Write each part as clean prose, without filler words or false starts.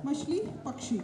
मछली पक्षी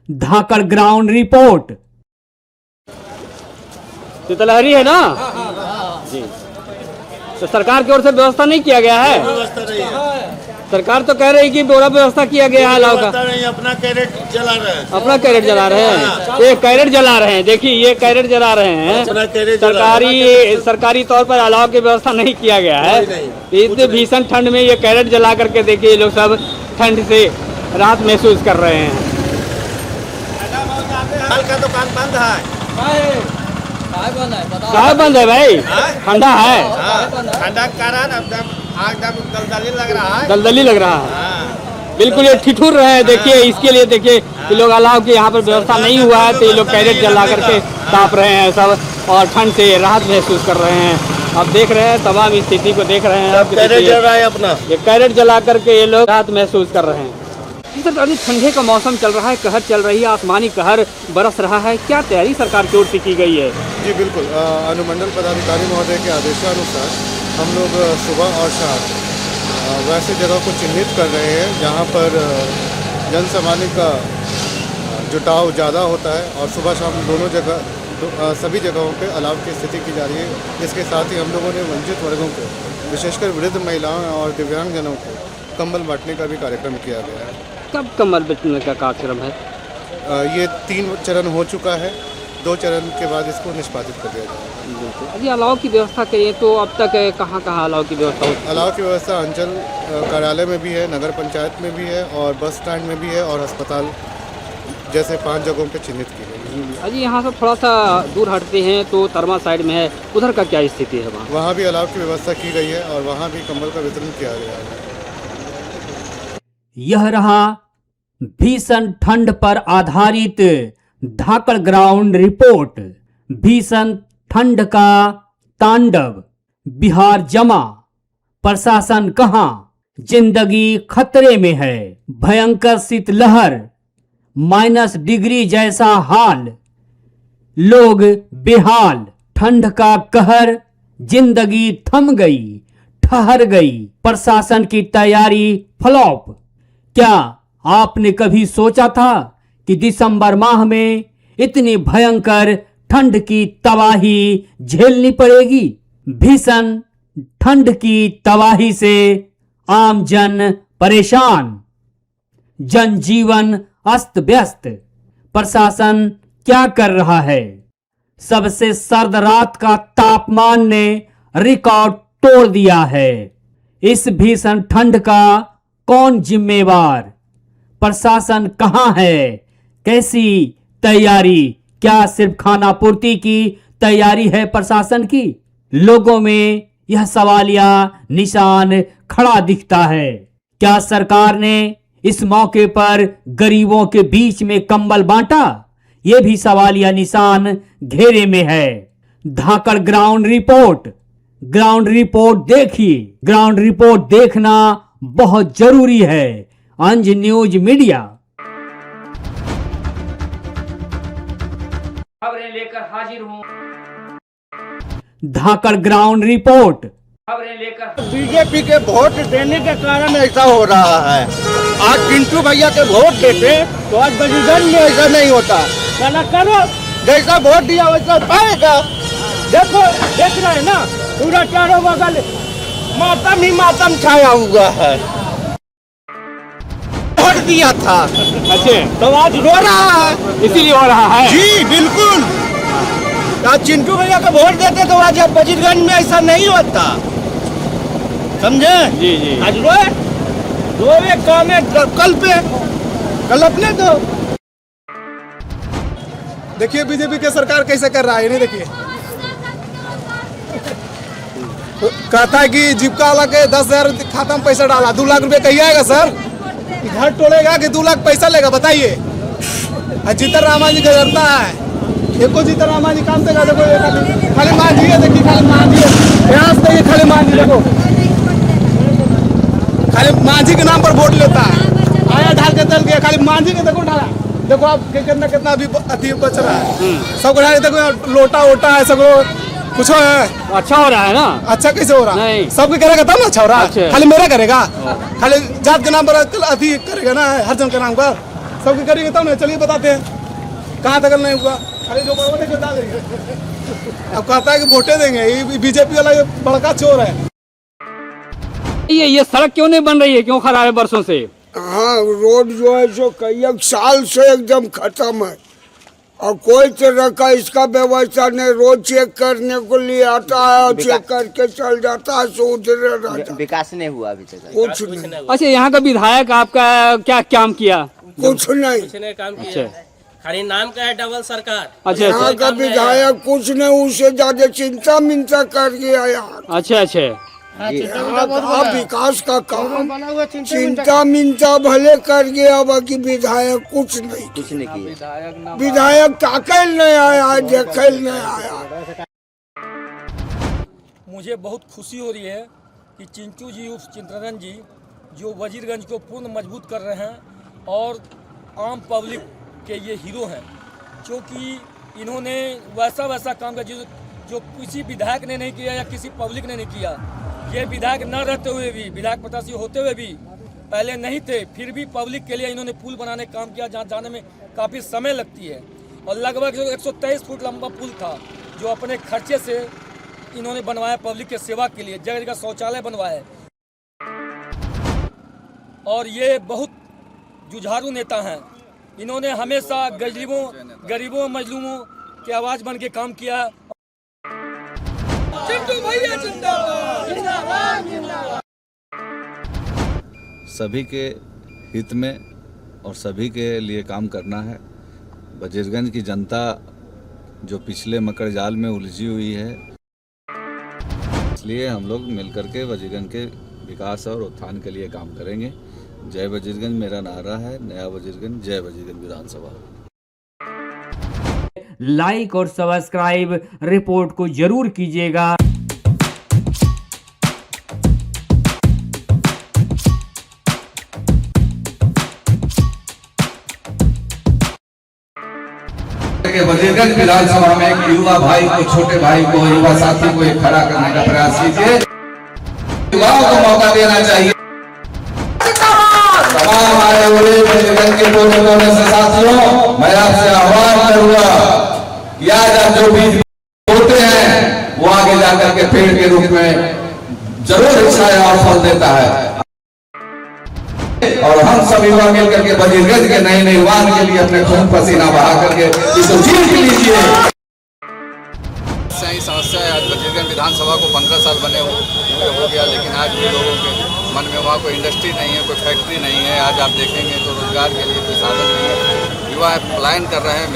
धाकड़ ground report. शीतलहरी है ना जी, तो सरकार की ओर से व्यवस्था नहीं किया गया है। व्यवस्था नहीं है। सरकार तो कह रही कि पूरा व्यवस्था किया गया है अलाव का। नहीं, अपना कैरेट जला रहे हैं। अपना कैरेट जला रहे हैं, ये कैरेट जला रहे हैं। देखिए ये कैरेट जला रहे हैं। अपना कैरेट जला रहे हैं। सरकारी तौर पर अलाव की व्यवस्था नहीं किया गया है। इतने भीषण ठंड में ये कैरेट जला करके देखिए, ये लोग सब ठंड से राहत महसूस कर रहे हैं। फल का दुकान बंद है। कहाँ बंद है भाई? ठंडा है, ठंडा के कारण एकदम दलदली लग रहा है। दलदली लग रहा है, बिल्कुल ये ठिठुर रहे हैं। देखिए इसके लिए देखिए ये लोग अलाव की यहाँ पर व्यवस्था नहीं हुआ है, तो ये लोग कैरेट जला करके ताप रहे हैं सब, और ठंड से राहत महसूस कर रहे हैं। आप देख रहे हैं तमाम स्थिति को देख रहे हैं। कैरेट जल रहा है अपना, ये कैरेट जला करके ये लोग राहत महसूस कर रहे हैं। अभी ठंडे का मौसम चल रहा है, कहर चल रही है, आसमानी कहर बरस रहा है। क्या तैयारी सरकार की ओर से की गई है? जी बिल्कुल, अनुमंडल पदाधिकारी महोदय के आदेशानुसार हम लोग सुबह और शाम वैसे जगह को चिन्हित कर रहे हैं जहां पर जन सामान्य का जुटाव ज़्यादा होता है, और सुबह शाम दोनों जगह सभी जगहों पे अलाव की स्थिति की जा रही है। इसके साथ ही हम लोगों ने वंचित वर्गों को, विशेषकर वृद्ध महिलाओं और दिव्यांगजनों को कंबल बांटने का भी कार्यक्रम किया गया है। कब कंबल बांटने का कार्यक्रम है? ये 3 चरण हो चुका है, 2 चरण के बाद इसको निष्पादित कर दिया जाएगा। अभी अलाव की व्यवस्था करिए तो अब तक कहाँ कहाँ अलाव की व्यवस्था होती अलाव की व्यवस्था अंचल कार्यालय में भी है, नगर पंचायत में भी है और बस स्टैंड में भी है और अस्पताल जैसे 5 जगहों पे चिन्हित की गई है। अजी यहाँ से थोड़ा सा दूर हटते हैं तो तरमा साइड में है, उधर का क्या स्थिति है वहाँ? वहाँ भी अलाव की व्यवस्था की गई है और वहाँ भी कंबल का वितरण किया गया है। यह रहा भीषण ठंड पर आधारित धाकड़ ग्राउंड रिपोर्ट। भीषण ठंड का तांडव, बिहार जमा, प्रशासन कहां, जिंदगी खतरे में है। भयंकर शीतलहर, -डिग्री जैसा हाल, लोग बेहाल। ठंड का कहर, जिंदगी थम गई, ठहर गई। प्रशासन की तैयारी फ्लॉप। क्या आपने कभी सोचा था कि दिसंबर माह में इतनी भयंकर ठंड की तबाही झेलनी पड़ेगी? भीषण ठंड की तबाही से आम जन परेशान, जनजीवन अस्त व्यस्त। प्रशासन क्या कर रहा है? सबसे सर्द रात का तापमान ने रिकॉर्ड तोड़ दिया है। इस भीषण ठंड का कौन जिम्मेवार? प्रशासन कहां है? कैसी तैयारी? क्या सिर्फ खाना पूर्ति की तैयारी है प्रशासन की? लोगों में यह सवालिया निशान खड़ा दिखता है। क्या सरकार ने इस मौके पर गरीबों के बीच में कंबल बांटा? ये भी सवालिया निशान घेरे में है। धाकड़ ग्राउंड रिपोर्ट। ग्राउंड रिपोर्ट देखिए। ग्राउंड रिपोर्ट देखना बहुत जरूरी है। अंज न्यूज मीडिया खबरें लेकर हाजिर हूं। धाकड़ ग्राउंड रिपोर्ट। खबरें लेकर। बीजेपी के वोट देने के कारण ऐसा हो रहा है। आज पिंटू भैया के वोट देते तो आज बजीगंज में ऐसा नहीं होता। चला करो, जैसा वोट दिया वैसा पाएगा। देखो, देख रहे हैं ना, पूरा चारों बगल मातम ही मातम छाया हुआ है। वोट दिया था, अच्छा, तो आज रो रहा है। इसीलिए हो रहा है। जी बिल्कुल। आज चिंटू भैया को वोट देते तो आज बजीरगंज में ऐसा नहीं होता, समझे? जी जी। आज रोए काम है कल पे, कल अपने दो। देखिए बीजेपी की सरकार कैसे कर रहा है, नहीं देखिए। कहता है कि जीविका वाला के 10,000 खाता में पैसा डाला, 2 लाख रुपए कहीं आएगा सर? घर तोड़ेगा कि 2 लाख पैसा लेगा बताइए? जीतन रामा जी गुजरता है, एको जीतन रामा जी काम से देखो, खाली मांझी है, देखिए खाली मांझी है। यहाँ से देखिए खाली मांझी, देखो खाली मांझी के नाम पर वोट लेता है। आया ढाल के चल गया, खाली मांझी के देखो ढाला। देखो आप कितना अभी अति बच रहा है। सब देखो लोटा वोटा है, सब कुछ है। अच्छा हो रहा है ना? अच्छा कैसे हो रहा है? नहीं, सबके करेगा तब ना अच्छा हो रहा है। अच्छा। खाली मेरा करेगा, खाली जात के नाम पर अति करेगा ना, हर जन के नाम पर सबके करेगा तब ना। चलिए बताते हैं कहाँ तक नहीं हुआ। खाली जो बता देंगे। अब कहता है कि वोटे देंगे, ये बीजेपी वाला ये बड़का चोर है। ये सड़क क्यों नहीं बन रही है? क्यों खराब है बरसों से? हाँ, रोड जो है सो कई एक साल से एकदम खत्म है और कोई तरह का इसका व्यवस्था नहीं। रोड चेक करने को लिए आता है और चेक करके चल जाता है, सो उधर रहता है। विकास नहीं हुआ अभी तक। कुछ नहीं, अच्छा, यहाँ का विधायक आपका क्या काम किया? कुछ नहीं। ने काम किया अच्छा है। खाली नाम का है डबल सरकार। अच्छा यहाँ अच्छा का विधायक कुछ नहीं, उससे ज्यादा चिंता मिंता कर गया यार। अच्छा अच्छा। अब विकास का काम चिंता मिंता भले कर गया, बाकी विधायक कुछ नहीं। कुछ नहीं किया। विधायक ताकल नहीं आया, देखल नहीं आया। मुझे बहुत खुशी हो रही है कि चिंटू जी उर्फ चिंतरंजन जी जो वजीरगंज को पूर्ण मजबूत कर रहे हैं और आम पब्लिक के ये हीरो हैं, क्योंकि इन्होंने वैसा काम किया जो किसी विधायक ने नहीं किया या किसी पब्लिक ने नहीं किया। ये विधायक न रहते हुए भी, विधायक प्रत्याशी होते हुए भी पहले नहीं थे, फिर भी पब्लिक के लिए इन्होंने पुल बनाने का काम किया, जहाँ जाने में काफ़ी समय लगती है। और लगभग 123 फुट लंबा पुल था जो अपने खर्चे से इन्होंने बनवाया पब्लिक के सेवा के लिए। जगह जगह शौचालय बनवाए और ये बहुत जुझारू नेता हैं। इन्होंने हमेशा गरीबों मजलूमों की आवाज़ बन के काम किया। सभी के हित में और सभी के लिए काम करना है। वजीरगंज की जनता जो पिछले मकर जाल में उलझी हुई है, इसलिए हम लोग मिलकर के वजीरगंज के विकास और उत्थान के लिए काम करेंगे। जय वजीरगंज मेरा नारा है, नया वजीरगंज, जय वजीरगंज विधानसभा। लाइक और सब्सक्राइब रिपोर्ट को जरूर कीजिएगा। वजीरगंज विधानसभा में एक युवा भाई को, छोटे भाई को, युवा साथी को एक खड़ा करने का प्रयास कीजिए। युवाओं को मौका देना चाहिए। तमाम आए हुए वजीरगंज के कोने से साथियों, मैं आपसे आह्वान करूंगा कि आज आप जो बीज बोते हैं वो आगे जाकर के पेड़ के रूप में जरूर छाया और फल देता है। और हम सभी युवा मिलकर के वजीरगंज के नए निर्माण के लिए अपने खून पसीना बहा करके इसको जीत लीजिए। सही समस्या है। आज वजीरगंज विधानसभा को 15 साल बने हो गया, लेकिन आज भी लोगों के मन में वहाँ कोई इंडस्ट्री नहीं है, कोई फैक्ट्री नहीं है। आज आप देखेंगे तो रोजगार के लिए कोई साधन नहीं है। युवा पलायन कर रहे हैं।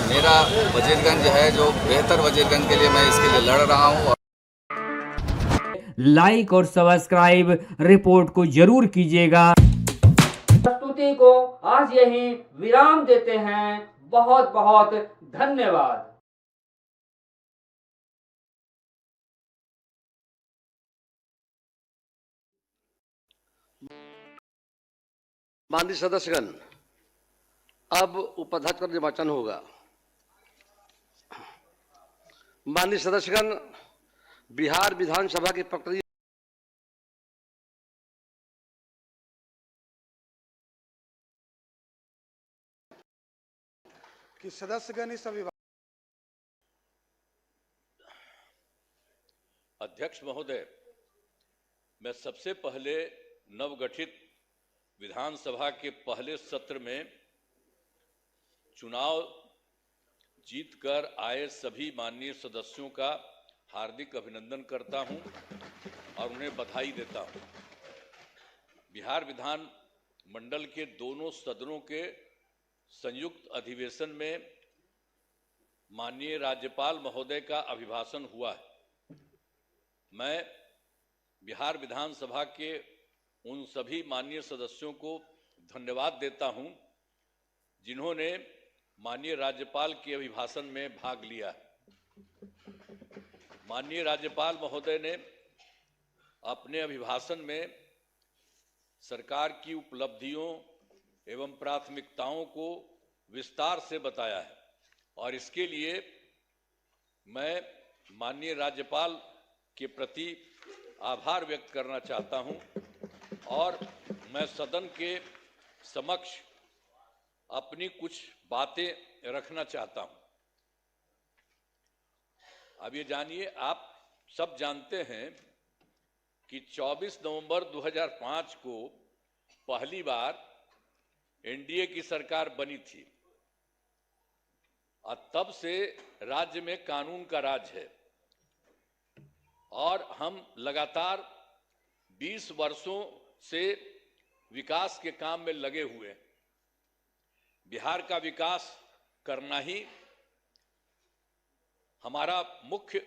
मेरा वजीरगंज है जो बेहतर वजीरगंज के लिए मैं इसके लिए लड़ रहा हूँ। लाइक और सब्सक्राइब रिपोर्ट को जरूर कीजिएगा। प्रस्तुति को आज यहीं विराम देते हैं। बहुत बहुत धन्यवाद। माननीय सदस्यगण, अब उपाध्यक्ष का निर्वाचन होगा। माननीय सदस्यगण, बिहार विधानसभा की प्रक्रिया कि सदस्यगण इस अध्यक्ष महोदय, मैं सबसे पहले नवगठित विधानसभा के पहले सत्र में चुनाव जीतकर आए सभी माननीय सदस्यों का हार्दिक अभिनंदन करता हूं और उन्हें बधाई देता हूं। बिहार विधान मंडल के दोनों सदनों के संयुक्त अधिवेशन में माननीय राज्यपाल महोदय का अभिभाषण हुआ है। मैं बिहार विधानसभा के उन सभी माननीय सदस्यों को धन्यवाद देता हूं जिन्होंने माननीय राज्यपाल के अभिभाषण में भाग लिया। माननीय राज्यपाल महोदय ने अपने अभिभाषण में सरकार की उपलब्धियों एवं प्राथमिकताओं को विस्तार से बताया है और इसके लिए मैं माननीय राज्यपाल के प्रति आभार व्यक्त करना चाहता हूं और मैं सदन के समक्ष अपनी कुछ बातें रखना चाहता हूं। अब ये जानिए, आप सब जानते हैं कि 24 नवंबर 2005 को पहली बार एनडीए की सरकार बनी थी और तब से राज्य में कानून का राज है और हम लगातार 20 वर्षों से विकास के काम में लगे हुए हैं। बिहार का विकास करना ही हमारा मुख्य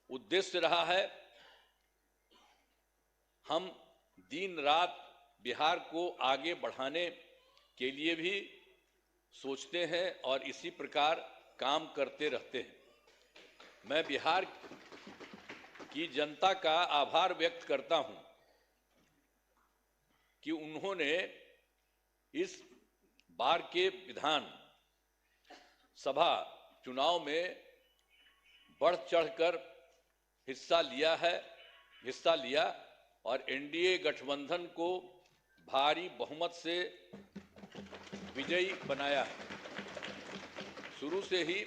उद्देश्य रहा है। हम दिन रात बिहार को आगे बढ़ाने के लिए भी सोचते हैं और इसी प्रकार काम करते रहते हैं। मैं बिहार की जनता का आभार व्यक्त करता हूं कि उन्होंने इस बार के विधान सभा चुनाव में बढ़ चढ़कर हिस्सा लिया और एनडीए गठबंधन को भारी बहुमत से विजयी बनाया है। शुरू से ही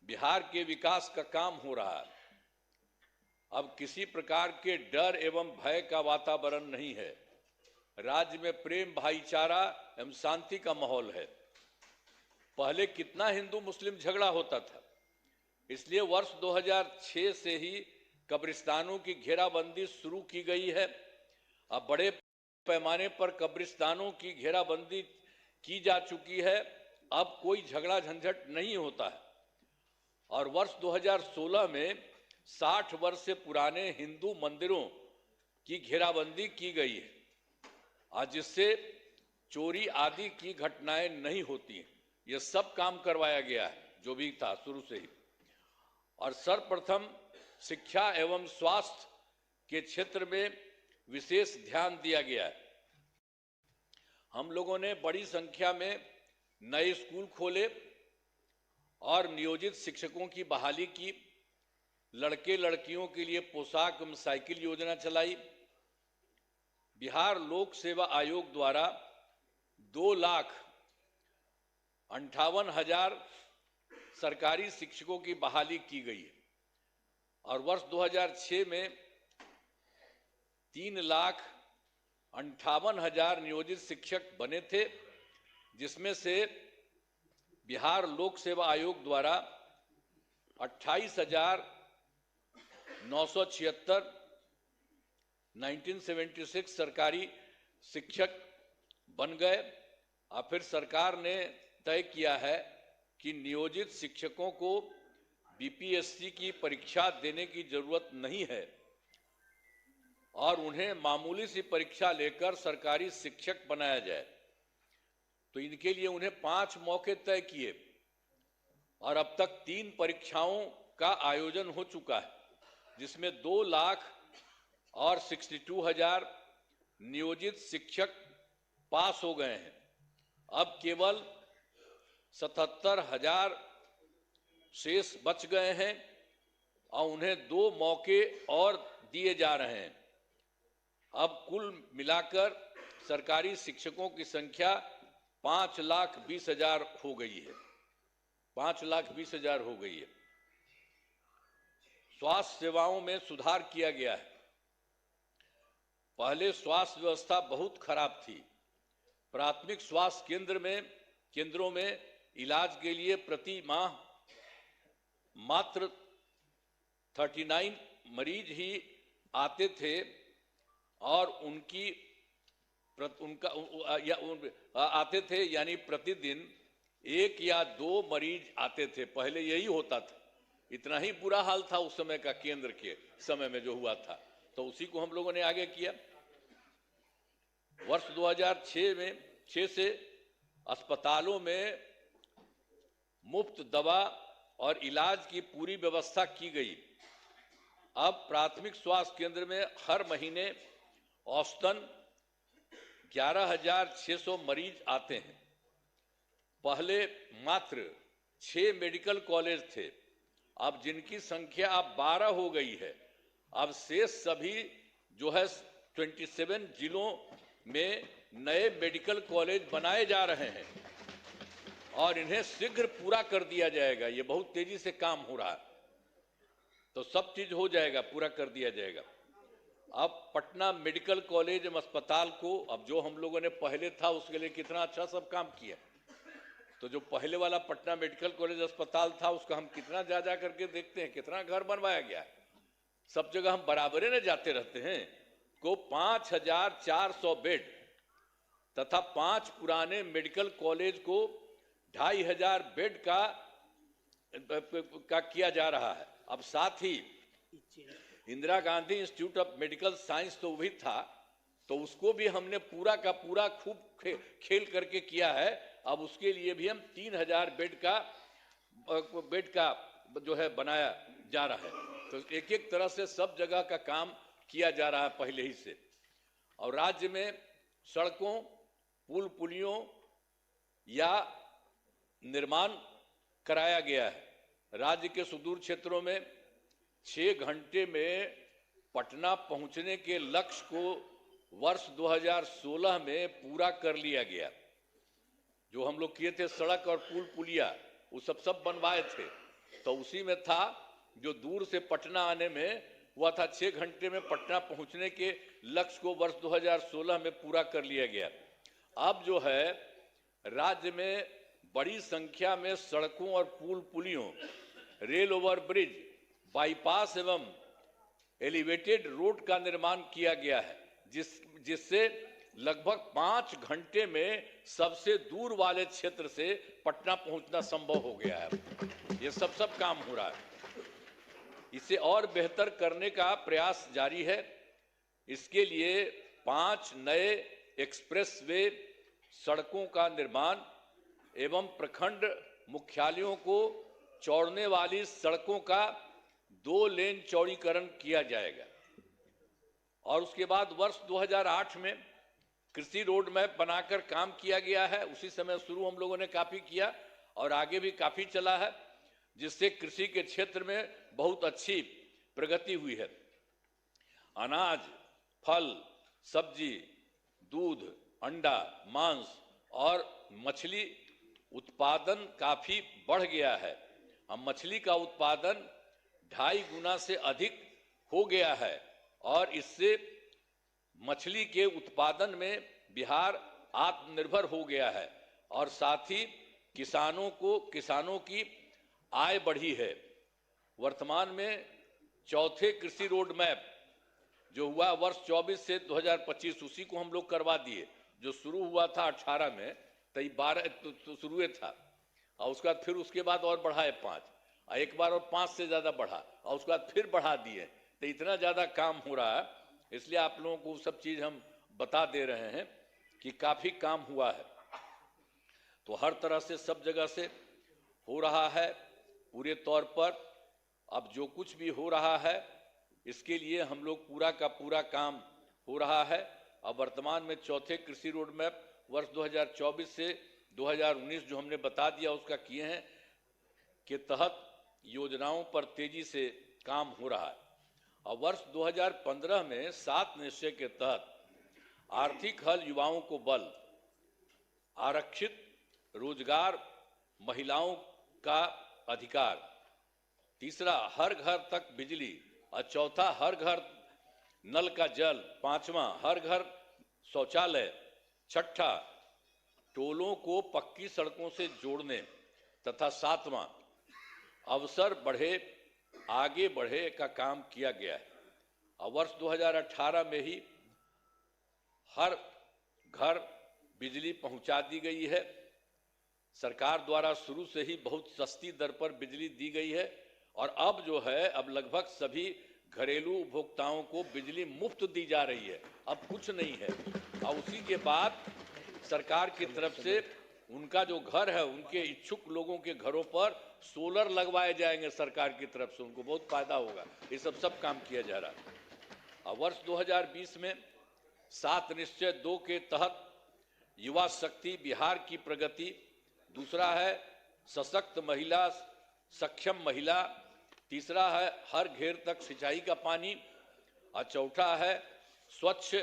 बिहार के विकास का काम हो रहा है। अब किसी प्रकार के डर एवं भय का वातावरण नहीं है। राज्य में प्रेम, भाईचारा एवं शांति का माहौल है। पहले कितना हिंदू मुस्लिम झगड़ा होता था, इसलिए वर्ष 2006 से ही कब्रिस्तानों की घेराबंदी शुरू की गई है। अब बड़े पैमाने पर कब्रिस्तानों की घेराबंदी की जा चुकी है। अब कोई झगड़ा झंझट नहीं होता है। और वर्ष 2016 में 60 वर्ष से पुराने हिंदू मंदिरों की घेराबंदी की गई है, आज जिससे चोरी आदि की घटनाएं नहीं होती हैं। यह सब काम करवाया गया है जो भी था शुरू से ही। और सर्वप्रथम शिक्षा एवं स्वास्थ्य के क्षेत्र में विशेष ध्यान दिया गया है। हम लोगों ने बड़ी संख्या में नए स्कूल खोले और नियोजित शिक्षकों की बहाली की। लड़के लड़कियों के लिए पोशाक एवं साइकिल योजना चलाई। बिहार लोक सेवा आयोग द्वारा 2,58,000 सरकारी शिक्षकों की बहाली की गई है। और वर्ष 2006 में 3,58,000 नियोजित शिक्षक बने थे, जिसमें से बिहार लोक सेवा आयोग द्वारा 28,976 1976 सरकारी शिक्षक बन गए। और फिर सरकार ने तय किया है कि नियोजित शिक्षकों को बीपीएससी की परीक्षा देने की जरूरत नहीं है और उन्हें मामूली सी परीक्षा लेकर सरकारी शिक्षक बनाया जाए। तो इनके लिए उन्हें 5 मौके तय किए और अब तक 3 परीक्षाओं का आयोजन हो चुका है, जिसमें 2,62,000 नियोजित शिक्षक पास हो गए हैं। अब केवल 77,000 शेष बच गए हैं और उन्हें 2 मौके और दिए जा रहे हैं। अब कुल मिलाकर सरकारी शिक्षकों की संख्या 5,20,000 हो गई है। 5,20,000 हो गई है। स्वास्थ्य सेवाओं में सुधार किया गया है। पहले स्वास्थ्य व्यवस्था बहुत खराब थी। प्राथमिक स्वास्थ्य केंद्रों में इलाज के लिए प्रति माह मात्र 39 मरीज ही आते थे और आते थे यानी प्रतिदिन 1 या 2 मरीज आते थे। पहले यही होता था। इतना ही बुरा हाल था उस समय का, केंद्र के समय में जो हुआ था। तो उसी को हम लोगों ने आगे किया। वर्ष 2006 से अस्पतालों में मुफ्त दवा और इलाज की पूरी व्यवस्था की गई। अब प्राथमिक स्वास्थ्य केंद्र में हर महीने औसतन 11,600 मरीज आते हैं। पहले मात्र 6 मेडिकल कॉलेज थे, अब जिनकी संख्या अब 12 हो गई है। अब शेष सभी जो है 27 जिलों में नए मेडिकल कॉलेज बनाए जा रहे हैं और इन्हें शीघ्र पूरा कर दिया जाएगा। ये बहुत तेजी से काम हो रहा है, तो सब चीज हो जाएगा, पूरा कर दिया जाएगा। अब पटना मेडिकल कॉलेज एवं अस्पताल को, अब जो हम लोगों ने पहले था उसके लिए कितना अच्छा सब काम किया। तो जो पहले वाला पटना मेडिकल कॉलेज अस्पताल था उसका हम कितना जा करके देखते हैं, कितना घर बनवाया गया है। सब जगह हम बराबरे न जाते रहते हैं। को 5,400 बेड तथा 5 पुराने मेडिकल कॉलेज को 2,500 बेड का किया जा रहा है। अब साथ ही Indira Gandhi Institute of Medical Science तो भी था, तो उसको भी हमने पूरा का पूरा खूब खेल करके किया है। अब उसके लिए भी हम 3,000 बेड का जो है बनाया जा रहा है। तो एक एक तरह से सब जगह का काम किया जा रहा है पहले ही से। और राज्य में सड़कों, पुल पुलियों या निर्माण कराया गया है। राज्य के सुदूर क्षेत्रों में 6 घंटे में पटना पहुंचने के लक्ष्य को वर्ष 2016 में पूरा कर लिया गया। जो हम लोग किए थे सड़क और पुल पुलिया, वो सब बनवाए थे, तो उसी में था जो दूर से पटना आने में हुआ था 6 घंटे में पटना पहुंचने के लक्ष्य को वर्ष 2016 में पूरा कर लिया गया। अब जो है राज्य में बड़ी संख्या में सड़कों और पुल पुलियों, रेल ओवरब्रिज, बाईपास एवं एलिवेटेड रोड का निर्माण किया गया है, जिससे लगभग 5 घंटे में सबसे दूर वाले क्षेत्र से पटना पहुंचना संभव हो गया है। ये सब काम हो रहा है। इसे और बेहतर करने का प्रयास जारी है। इसके लिए 5 नए एक्सप्रेसवे सड़कों का निर्माण एवं प्रखंड मुख्यालयों को जोड़ने वाली सड़कों का 2 लेन चौड़ीकरण किया जाएगा। और उसके बाद वर्ष 2008 में कृषि रोड मैप बनाकर काम किया गया है। उसी समय शुरू हम लोगों ने काफी किया और आगे भी काफी चला है, जिससे कृषि के क्षेत्र में बहुत अच्छी प्रगति हुई है। अनाज, फल, सब्जी, दूध, अंडा, मांस और मछली उत्पादन काफी बढ़ गया है। अब मछली का उत्पादन 2.5 गुना से अधिक हो गया है और इससे मछली के उत्पादन में बिहार आत्मनिर्भर हो गया है और साथ ही किसानों की आय बढ़ी है। वर्तमान में चौथे कृषि रोड मैप जो हुआ वर्ष 24 से 2025, उसी को हम लोग करवा दिए। जो शुरू हुआ था 18 में, तो 12 तो शुरू था और उसके बाद फिर उसके बाद और बढ़ाए 5, एक बार और 5 से ज़्यादा बढ़ा और उसके बाद फिर बढ़ा दिए। तो इतना ज़्यादा काम हो रहा है, इसलिए आप लोगों को सब चीज़ हम बता दे रहे हैं कि काफ़ी काम हुआ है। तो हर तरह से सब जगह से हो रहा है पूरे तौर पर। अब जो कुछ भी हो रहा है इसके लिए हम लोग पूरा का पूरा काम हो रहा है। अब वर्तमान में चौथे कृषि रोड मैप वर्ष 2024 से 2019 जो हमने बता दिया उसका किए हैं के तहत योजनाओं पर तेजी से काम हो रहा है। और वर्ष 2015 में 7 निश्चय के तहत आर्थिक हल, युवाओं को बल, आरक्षित रोजगार, महिलाओं का अधिकार, तीसरा हर घर तक बिजली और चौथा हर घर नल का जल, पांचवा हर घर शौचालय, छठा टोलों को पक्की सड़कों से जोड़ने तथा सातवां अवसर बढ़े आगे बढ़े का काम किया गया है। और वर्ष 2018 में ही हर घर बिजली पहुंचा दी गई है। सरकार द्वारा शुरू से ही बहुत सस्ती दर पर बिजली दी गई है और अब जो है अब लगभग सभी घरेलू उपभोक्ताओं को बिजली मुफ्त दी जा रही है, अब कुछ नहीं है। और उसी के बाद सरकार की तरफ से उनका जो घर है उनके इच्छुक लोगों के घरों पर सोलर लगवाए जाएंगे सरकार की तरफ से, उनको बहुत फायदा होगा। ये सब काम किया जा रहा है। और वर्ष 2020 में 7 निश्चय 2 के तहत युवा शक्ति बिहार की प्रगति, दूसरा है सशक्त महिला, सक्षम महिला, तीसरा है हर घेर तक सिंचाई का पानी और चौथा है स्वच्छ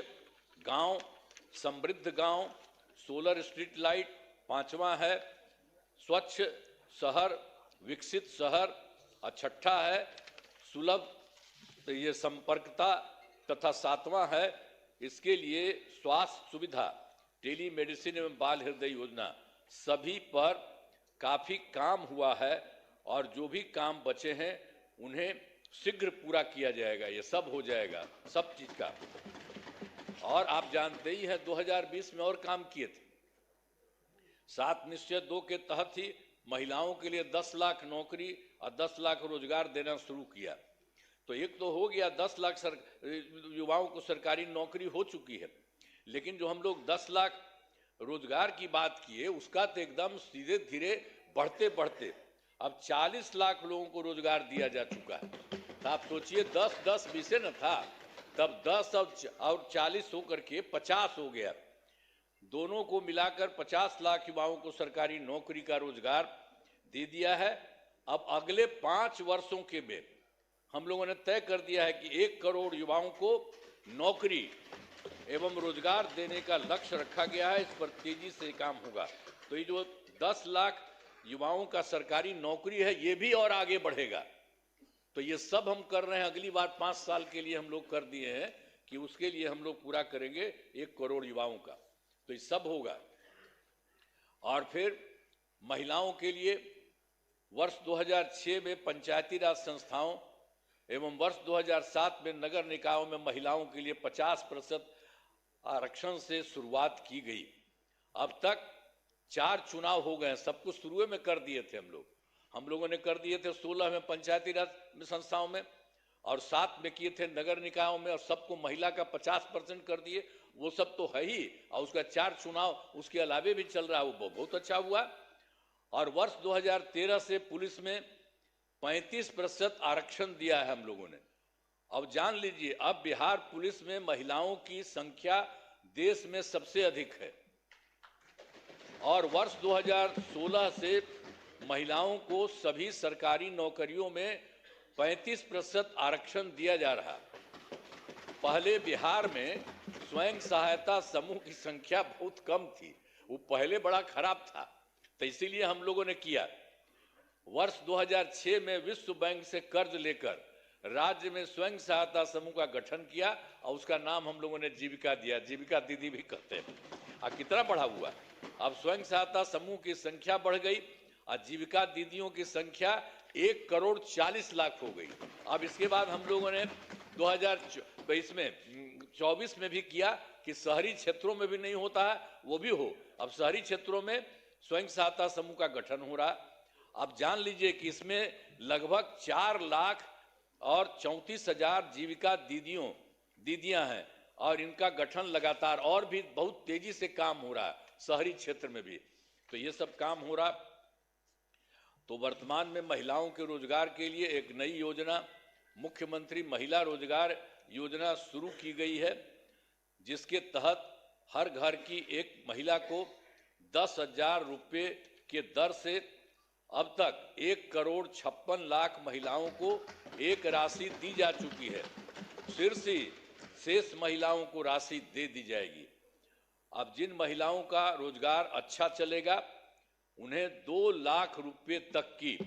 गांव, समृद्ध गांव, सोलर स्ट्रीट लाइट, पांचवा है स्वच्छ शहर, विकसित शहर और छठा है सुलभ ये संपर्कता तथा सातवां है इसके लिए स्वास्थ्य सुविधा, टेली मेडिसिन एवं बाल हृदय योजना। सभी पर काफी काम हुआ है और जो भी काम बचे हैं उन्हें शीघ्र पूरा किया जाएगा। ये सब हो जाएगा सब चीज का। और आप जानते ही हैं 2020 में और काम किए थे। 7 निश्चय 2 के तहत ही महिलाओं के लिए 10 लाख नौकरी और 10 लाख रोजगार देना शुरू किया। तो एक तो हो गया 10 लाख युवाओं को सरकारी नौकरी हो चुकी है, लेकिन जो हम लोग 10 लाख रोजगार की बात किए उसका तो एकदम सीधे धीरे बढ़ते बढ़ते अब 40 लाख लोगों को रोजगार दिया जा चुका है। तो आप सोचिए 10-10 विषय न था, तब 10 और 40 होकर के 50 हो गया। दोनों को मिलाकर 50 लाख युवाओं को सरकारी नौकरी का रोजगार दे दिया है। अब अगले 5 वर्षों के में हम लोगों ने तय कर दिया है कि 1 करोड़ युवाओं को नौकरी एवं रोजगार देने का लक्ष्य रखा गया है। इस पर तेजी से काम होगा। तो ये जो 10 लाख युवाओं का सरकारी नौकरी है ये भी और आगे बढ़ेगा। तो ये सब हम कर रहे हैं। अगली बार 5 साल के लिए हम लोग कर दिए हैं कि उसके लिए हम लोग पूरा करेंगे 1 करोड़ युवाओं का, तो ये सब होगा। और फिर महिलाओं के लिए वर्ष 2006 में पंचायती राज संस्थाओं एवं वर्ष 2007 में नगर निकायों में महिलाओं के लिए 50% आरक्षण से शुरुआत की गई। अब तक 4 चुनाव हो गए हैं, सब कुछ शुरू में कर दिए थे हम लोगों ने कर दिए थे 16 में पंचायती राज में संस्थाओं में और 7 में किए थे नगर निकायों में, और सबको महिला का 50% कर दिए। वो सब तो है ही, और उसका 4 चुनाव उसके अलावे भी चल रहा है, वो बहुत अच्छा हुआ। और वर्ष 2013 से पुलिस में 35% आरक्षण दिया है हम लोगों ने। अब जान लीजिए, अब बिहार पुलिस में महिलाओं की संख्या देश में सबसे अधिक है। और वर्ष 2016 से महिलाओं को सभी सरकारी नौकरियों में 35% आरक्षण दिया जा रहा है। पहले बिहार में स्वयं सहायता समूह की संख्या बहुत कम थी, वो पहले बड़ा खराब था, तो इसीलिए हम लोगों ने किया। वर्ष 2006 में विश्व बैंक से कर्ज लेकर राज्य में स्वयं सहायता समूह का गठन किया और उसका नाम हम लोगों ने जीविका दिया, जीविका दीदी भी कहते हैं। और कितना बढ़ा हुआ, अब स्वयं सहायता समूह की संख्या बढ़ गई और जीविका दीदियों की संख्या 1,40,00,000 हो गई। अब इसके बाद हम लोगों ने 2024 में भी किया कि शहरी क्षेत्रों में भी नहीं होता है वो भी हो, अब शहरी क्षेत्रों में स्वयं सहायता समूह का गठन हो रहा। अब जान लीजिए कि इसमें लगभग 4,34,000 जीविका दीदियां हैं और इनका गठन लगातार और भी बहुत तेजी से काम हो रहा है शहरी क्षेत्र में भी। तो ये सब काम हो रहा। तो वर्तमान में महिलाओं के रोजगार के लिए एक नई योजना मुख्यमंत्री महिला रोजगार योजना शुरू की गई है, जिसके तहत हर घर की एक महिला को 10,000 रुपये के दर से अब तक 1,56,00,000 महिलाओं को एक राशि दी जा चुकी है। फिर से शेष महिलाओं को राशि दे दी जाएगी। अब जिन महिलाओं का रोजगार अच्छा चलेगा उन्हें 2 लाख रुपए तक की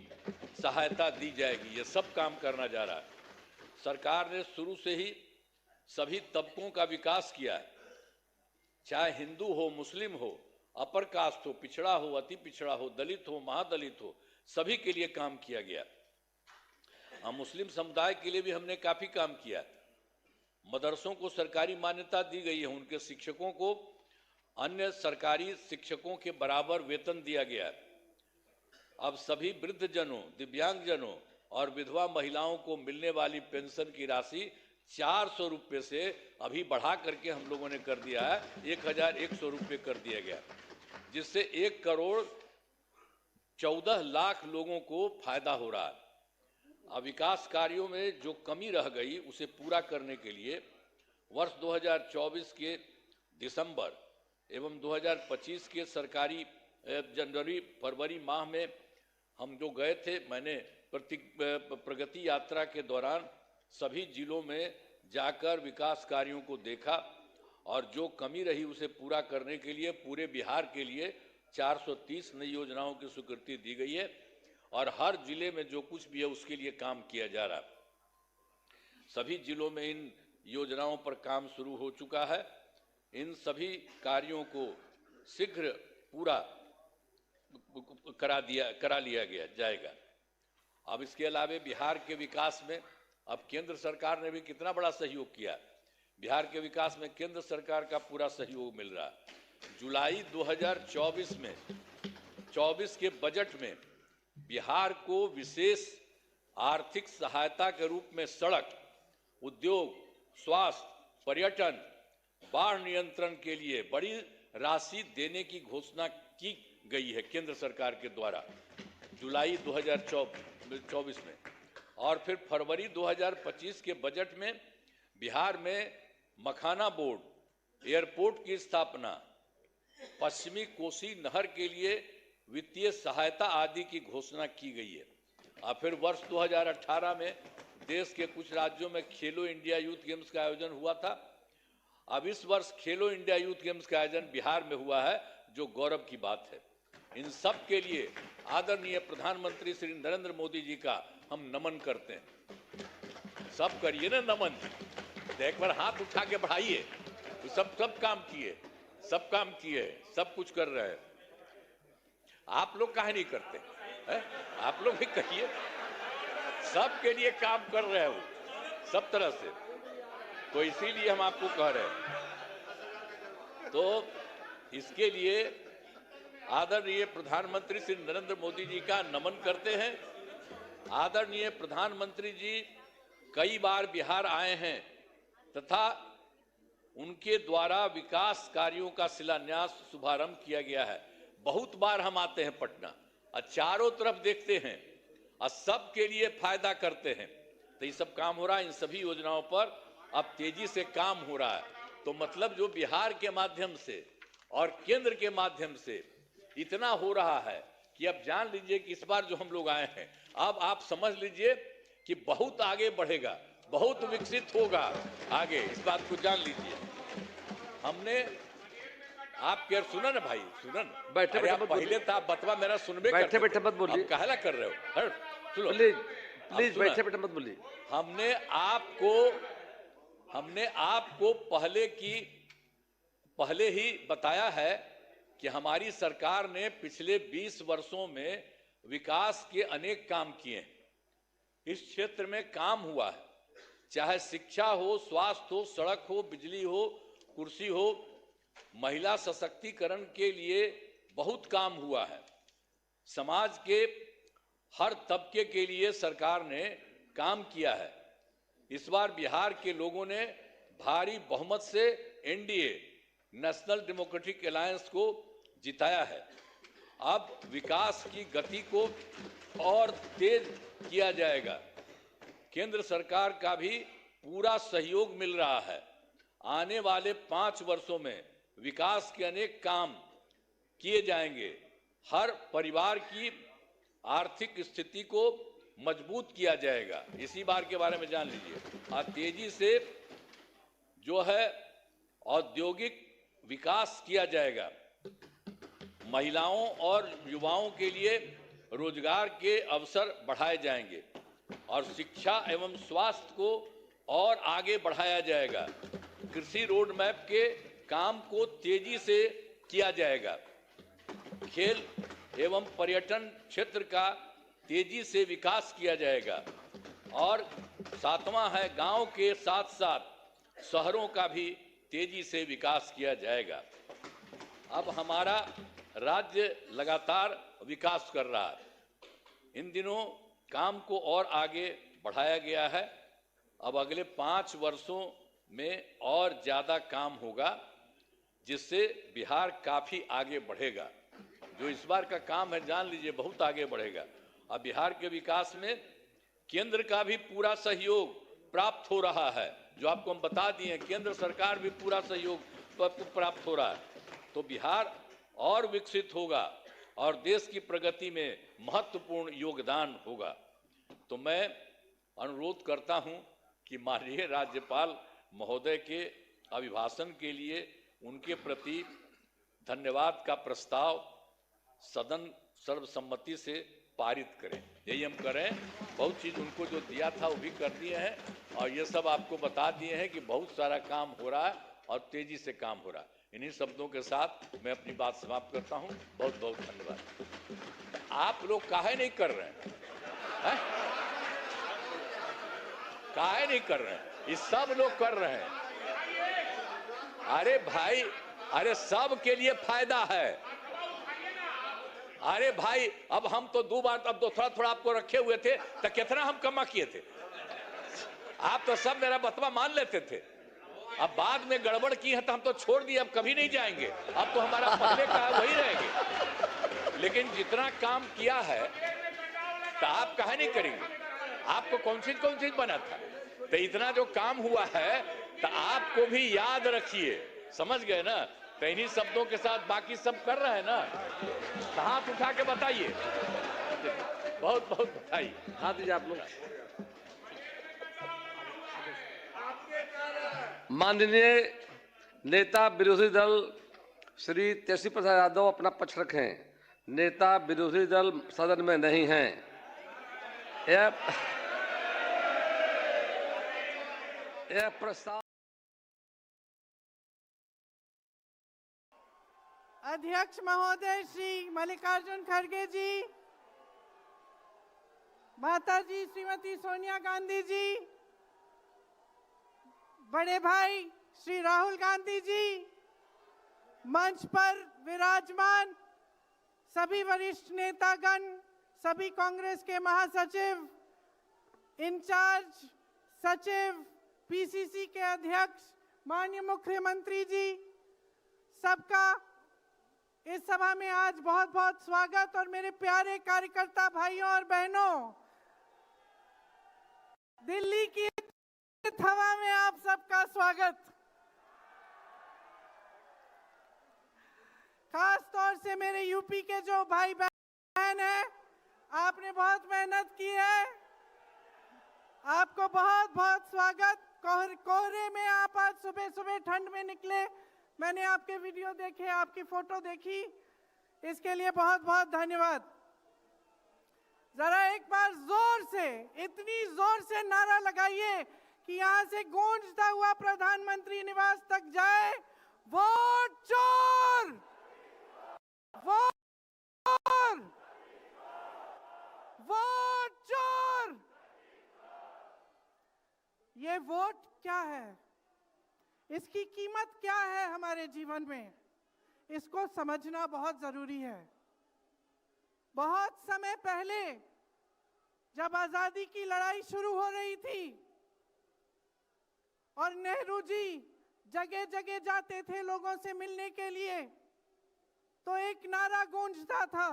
सहायता दी जाएगी। ये सब काम करना जा रहा है। सरकार ने शुरू से ही सभी तबकों का विकास किया है, चाहे हिंदू हो, मुस्लिम हो, अपर कास्ट हो, पिछड़ा हो, अति पिछड़ा हो, दलित हो, महादलित हो, सभी के लिए काम किया गया। हम मुस्लिम समुदाय के लिए भी हमने काफी काम किया। मदरसों को सरकारी मान्यता दी गई है, उनके शिक्षकों को अन्य सरकारी शिक्षकों के बराबर वेतन दिया गया है। अब सभी वृद्धजनों, दिव्यांगजनों और विधवा महिलाओं को मिलने वाली पेंशन की राशि 400 रुपये से अभी बढ़ा करके हम लोगों ने कर दिया है 1,100 रुपये कर दिया गया, जिससे 1,14,00,000 लोगों को फायदा हो रहा है। अब विकास कार्यों में जो कमी रह गई उसे पूरा करने के लिए वर्ष 2024 के दिसंबर एवं 2025 के सरकारी जनवरी फरवरी माह में हम जो गए थे, मैंने प्रगति यात्रा के दौरान सभी जिलों में जाकर विकास कार्यों को देखा और जो कमी रही उसे पूरा करने के लिए पूरे बिहार के लिए 430 नई योजनाओं की स्वीकृति दी गई है और हर जिले में जो कुछ भी है उसके लिए काम किया जा रहा है। सभी जिलों में इन योजनाओं पर काम शुरू हो चुका है। इन सभी कार्यों को शीघ्र पूरा करा लिया जाएगा। अब इसके अलावा बिहार के विकास में अब केंद्र सरकार ने भी कितना बड़ा सहयोग किया। बिहार के विकास में केंद्र सरकार का पूरा सहयोग मिल रहा है। जुलाई 2024 में 24 के बजट में बिहार को विशेष आर्थिक सहायता के रूप में सड़क, उद्योग, स्वास्थ्य, पर्यटन, बाढ़ नियंत्रण के लिए बड़ी राशि देने की घोषणा की गई है केंद्र सरकार के द्वारा जुलाई 2024 में। और फिर फरवरी 2025 के बजट में बिहार में मखाना बोर्ड, एयरपोर्ट की स्थापना, पश्चिमी कोसी नहर के लिए वित्तीय सहायता आदि की घोषणा की गई है। और फिर वर्ष 2018 में देश के कुछ राज्यों में खेलो इंडिया यूथ गेम्स का आयोजन हुआ था। अब इस वर्ष खेलो इंडिया यूथ गेम्स का आयोजन बिहार में हुआ है, जो गौरव की बात है। इन सब के लिए आदरणीय प्रधानमंत्री श्री नरेंद्र मोदी जी का हम नमन करते हैं। सब करिए ना नमन जी, तो एक बार हाथ उठा के बढ़ाइए। तो सब काम किए, सब काम किए, सब कुछ कर रहे हैं। आप लोग काहे नहीं करते हैं? आप लोग भी कहिए, सबके लिए काम कर रहे हो सब तरह से, तो इसीलिए हम आपको कह रहे हैं। तो इसके लिए आदरणीय प्रधानमंत्री श्री नरेंद्र मोदी जी का नमन करते हैं। आदरणीय प्रधानमंत्री जी कई बार बिहार आए हैं तथा उनके द्वारा विकास कार्यों का शिलान्यास शुभारंभ किया गया है। बहुत बार हम आते हैं पटना और चारों तरफ देखते हैं और सबके लिए फायदा करते हैं। तो ये सब काम हो रहा है, इन सभी योजनाओं पर अब तेजी से काम हो रहा है। तो मतलब जो बिहार के माध्यम से और केंद्र के माध्यम से इतना हो रहा है कि अब जान लीजिए कि इस बार जो हम लोग आए हैं, अब आप समझ लीजिए कि बहुत आगे बढ़ेगा, बहुत विकसित होगा आगे, इस बात को जान लीजिए। हमने आप क्या सुना ना भाई, सुना ना, बैठे अरे बैठे आप पहले तो आप बतवा मेरा सुनबे बैठे बैठे मत बोलिए, कहला कर रहे हो, सुनो प्लीज प्लीज बैठे बैठे मत बोलिए। हमने आपको पहले ही बताया है कि हमारी सरकार ने पिछले 20 वर्षों में विकास के अनेक काम किए हैं। इस क्षेत्र में काम हुआ है, चाहे शिक्षा हो, स्वास्थ्य हो, सड़क हो, बिजली हो, कुर्सी हो, महिला सशक्तिकरण के लिए बहुत काम हुआ है। समाज के हर तबके के लिए सरकार ने काम किया है। इस बार बिहार के लोगों ने भारी बहुमत से एनडीए नेशनल डेमोक्रेटिक अलायंस को जिताया है। अब विकास की गति को और तेज किया जाएगा। केंद्र सरकार का भी पूरा सहयोग मिल रहा है। आने वाले 5 वर्षों में विकास के अनेक काम किए जाएंगे। हर परिवार की आर्थिक स्थिति को मजबूत किया जाएगा। इसी बार के बारे में जान लीजिए। और तेजी से जो है औद्योगिक विकास किया जाएगा। महिलाओं और युवाओं के लिए रोजगार के अवसर बढ़ाए जाएंगे और शिक्षा एवं स्वास्थ्य को और आगे बढ़ाया जाएगा। कृषि रोड मैप के काम को तेजी से किया जाएगा। खेल एवं पर्यटन क्षेत्र का तेजी से विकास किया जाएगा। और 7वां है, गांव के साथ साथ शहरों का भी तेजी से विकास किया जाएगा। अब हमारा राज्य लगातार विकास कर रहा है। इन दिनों काम को और आगे बढ़ाया गया है। अब अगले 5 वर्षों में और ज़्यादा काम होगा, जिससे बिहार काफ़ी आगे बढ़ेगा। जो इस बार का काम है, जान लीजिए बहुत आगे बढ़ेगा। अब बिहार के विकास में केंद्र का भी पूरा सहयोग प्राप्त हो रहा है। जो आपको हम बता दिए, केंद्र सरकार भी पूरा सहयोग प्राप्त हो रहा है। तो बिहार और विकसित होगा और देश की प्रगति में महत्वपूर्ण योगदान होगा। तो मैं अनुरोध करता हूं कि माननीय राज्यपाल महोदय के अभिभाषण के लिए उनके प्रति धन्यवाद का प्रस्ताव सदन सर्वसम्मति से पारित करें। यही हम करें। बहुत चीज़ उनको जो दिया था वो भी कर दिए हैं और ये सब आपको बता दिए हैं कि बहुत सारा काम हो रहा है और तेजी से काम हो रहा है। इन्हीं शब्दों के साथ मैं अपनी बात समाप्त करता हूं। बहुत बहुत धन्यवाद। आप लोग काहे नहीं कर रहे हैं? काहे नहीं कर रहे हैं? ये सब लोग कर रहे हैं। अरे भाई, अरे सब के लिए फायदा है। अरे भाई, अब हम तो 2 बार, अब तो थोड़ा थोड़ा आपको रखे हुए थे, तो कितना हम कमा किए थे। आप तो सब मेरा बतवा मान लेते थे। अब बाद में गड़बड़ की है तो हम तो छोड़ दिए, अब कभी नहीं जाएंगे। अब तो हमारा पहले का वही रहेंगे। लेकिन जितना काम किया है तो आप काहे नहीं करेंगे? आपको कौन चीज बना था? तो इतना जो काम हुआ है तो आपको भी याद रखिए। समझ गए ना? तो इन्हीं शब्दों के साथ बाकी सब कर रहे हैं ना, तो हाथ उठा के बताइए। बहुत बहुत बधाई। हाथ दीजिए आप लोग। माननीय नेता विरोधी दल श्री तेजस्वी प्रसाद यादव अपना पक्ष रखें। नेता विरोधी दल सदन में नहीं हैं। यह प्रस्ताव अध्यक्ष महोदय श्री मल्लिकार्जुन खड़गे जी, माता जी श्रीमती सोनिया गांधी जी, बड़े भाई श्री राहुल गांधी जी, मंच पर विराजमान सभी वरिष्ठ नेतागण, सभी कांग्रेस के महासचिव, इंचार्ज सचिव, पीसीसी के अध्यक्ष, माननीय मुख्यमंत्री जी, सबका इस सभा में आज बहुत बहुत स्वागत। और मेरे प्यारे कार्यकर्ता भाइयों और बहनों, दिल्ली की हवा में आप सबका स्वागत। खास तौर से मेरे यूपी के जो भाई बहन हैं, आपने बहुत मेहनत की है, आपको बहुत बहुत स्वागत। कोहरे में आप आज सुबह सुबह ठंड में निकले, मैंने आपके वीडियो देखे, आपकी फोटो देखी, इसके लिए बहुत बहुत धन्यवाद। जरा एक बार जोर से, इतनी जोर से नारा लगाइए कि यहां से गूंजता हुआ प्रधानमंत्री निवास तक जाए, वोट चोर, वोट चोर, वोट चोर। ये वोट क्या है, इसकी कीमत क्या है हमारे जीवन में, इसको समझना बहुत जरूरी है। बहुत समय पहले जब आजादी की लड़ाई शुरू हो रही थी और नेहरू जी जगह जगह जाते थे लोगों से मिलने के लिए, तो एक नारा गूंजता था।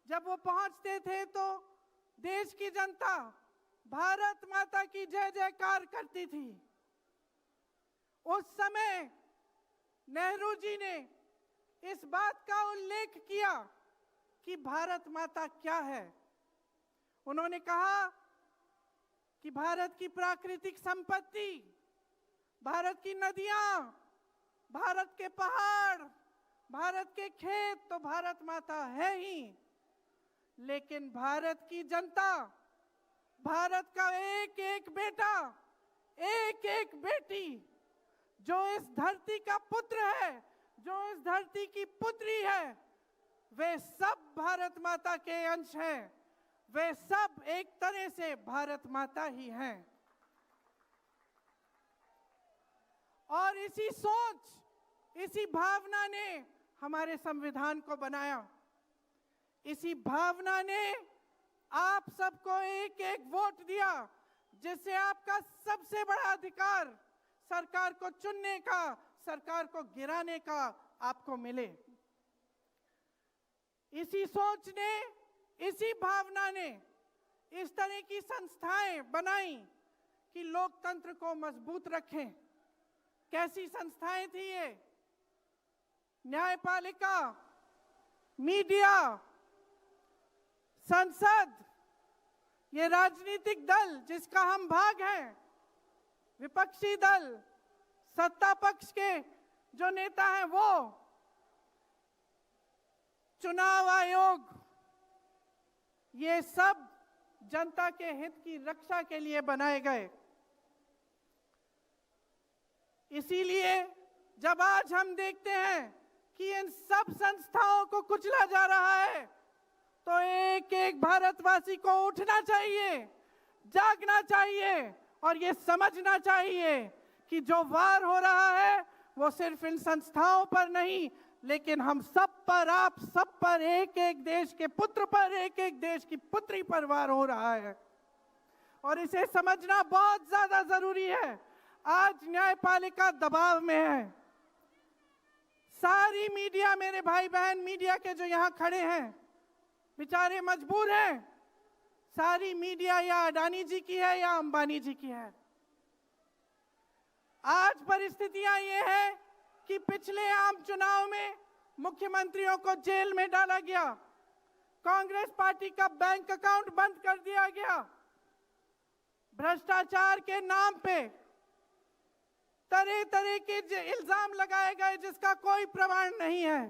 जब वो पहुंचते थे तो देश की जनता भारत माता की जय जयकार करती थी। उस समय नेहरू जी ने इस बात का उल्लेख किया कि भारत माता क्या है। उन्होंने कहा कि भारत की प्राकृतिक संपत्ति, भारत की नदियां, भारत के पहाड़, भारत के खेत तो भारत माता है ही, लेकिन भारत की जनता, भारत का एक एक बेटा, एक एक बेटी, जो इस धरती का पुत्र है, जो इस धरती की पुत्री है, वे सब भारत माता के अंश हैं, वे सब एक तरह से भारत माता ही हैं। और इसी सोच, इसी भावना ने हमारे संविधान को बनाया। इसी भावना ने आप सबको एक एक वोट दिया, जिससे आपका सबसे बड़ा अधिकार सरकार को चुनने का, सरकार को गिराने का आपको मिले। इसी सोच ने, इसी भावना ने इस तरह की संस्थाएं बनाई कि लोकतंत्र को मजबूत रखें। कैसी संस्थाएं थी ये? न्यायपालिका, मीडिया, संसद, ये राजनीतिक दल जिसका हम भाग हैं, विपक्षी दल, सत्ता पक्ष के जो नेता हैं वो, चुनाव आयोग, ये सब जनता के हित की रक्षा के लिए बनाए गए। इसीलिए जब आज हम देखते हैं कि इन सब संस्थाओं को कुचला जा रहा है, तो एक एक भारतवासी को उठना चाहिए, जागना चाहिए और ये समझना चाहिए कि जो वार हो रहा है वो सिर्फ इन संस्थाओं पर नहीं, लेकिन हम सब पर, आप सब पर, एक एक देश के पुत्र पर, एक एक देश की पुत्री पर वार हो रहा है। और इसे समझना बहुत ज्यादा जरूरी है। आज न्यायपालिका दबाव में है। सारी मीडिया, मेरे भाई बहन मीडिया के जो यहाँ खड़े हैं, बेचारे मजबूर हैं। सारी मीडिया या अडानी जी की है या अंबानी जी की है। आज परिस्थितियां ये है कि पिछले आम चुनाव में मुख्यमंत्रियों को जेल में डाला गया, कांग्रेस पार्टी का बैंक अकाउंट बंद कर दिया गया, भ्रष्टाचार के नाम पे तरह तरह के इल्जाम लगाए गए जिसका कोई प्रमाण नहीं है।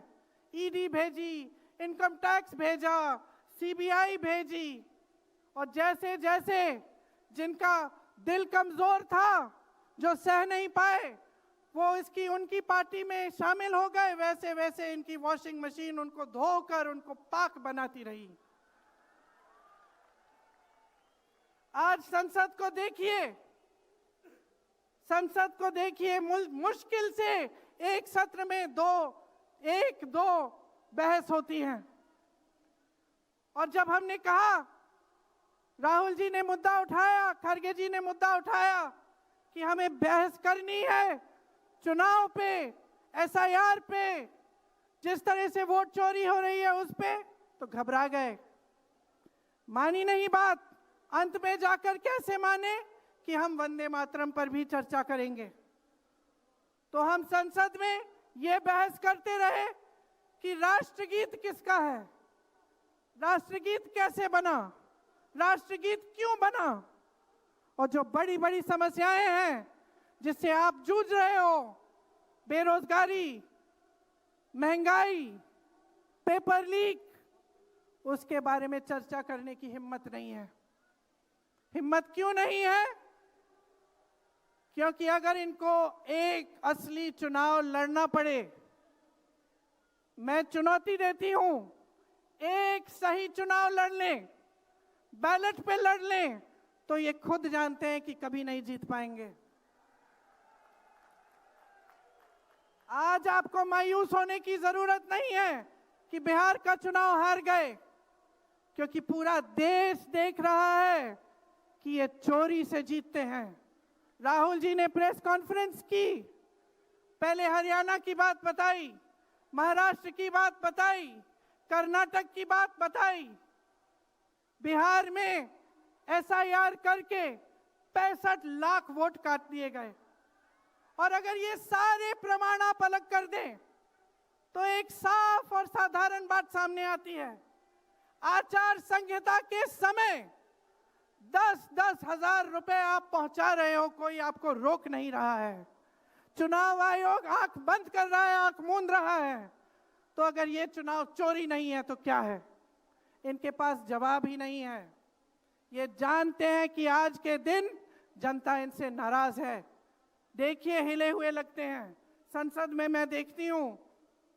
ईडी भेजी, इनकम टैक्स भेजा, सीबीआई भेजी, और जैसे जैसे जिनका दिल कमजोर था जो सह नहीं पाए वो इसकी उनकी पार्टी में शामिल हो गए, वैसे वैसे इनकी वॉशिंग मशीन उनको धोकर उनको पाक बनाती रही। आज संसद को देखिए, संसद को देखिए, मुश्किल से एक सत्र में एक दो बहस होती है। और जब हमने कहा, राहुल जी ने मुद्दा उठाया, खड़गे जी ने मुद्दा उठाया कि हमें बहस करनी है चुनाव पे, एसआईआर पे, जिस तरह से वोट चोरी हो रही है उस पे, तो घबरा गए, मानी नहीं बात। अंत में जाकर कैसे माने कि हम वंदे मातरम पर भी चर्चा करेंगे। तो हम संसद में ये बहस करते रहे कि राष्ट्रगीत किसका है, राष्ट्रगीत कैसे बना, राष्ट्रगीत क्यों बना, और जो बड़ी बड़ी समस्याएं हैं जिससे आप जूझ रहे हो, बेरोजगारी, महंगाई, पेपर लीक, उसके बारे में चर्चा करने की हिम्मत नहीं है। हिम्मत क्यों नहीं है? क्योंकि अगर इनको एक असली चुनाव लड़ना पड़े, मैं चुनौती देती हूं, एक सही चुनाव लड़ लें, बैलेट पे लड़ लें, तो ये खुद जानते हैं कि कभी नहीं जीत पाएंगे। आज आपको मायूस होने की जरूरत नहीं है कि बिहार का चुनाव हार गए, क्योंकि पूरा देश देख रहा है कि ये चोरी से जीतते हैं। राहुल जी ने प्रेस कॉन्फ्रेंस की, पहले हरियाणा की बात बताई, महाराष्ट्र की बात बताई, कर्नाटक की बात बताई, बिहार में एसआईआर करके 65 लाख वोट काट दिए गए। और अगर ये सारे प्रमाण आप अलग कर दें तो एक साफ और साधारण बात सामने आती है। आचार संहिता के समय 10-10 हजार रुपए आप पहुंचा रहे हो, कोई आपको रोक नहीं रहा है। चुनाव आयोग आंख बंद कर रहा है, आंख मूंद रहा है। तो अगर ये चुनाव चोरी नहीं है तो क्या है? इनके पास जवाब ही नहीं है। ये जानते हैं कि आज के दिन जनता इनसे नाराज है। देखिए, हिले हुए लगते हैं। संसद में मैं देखती हूं,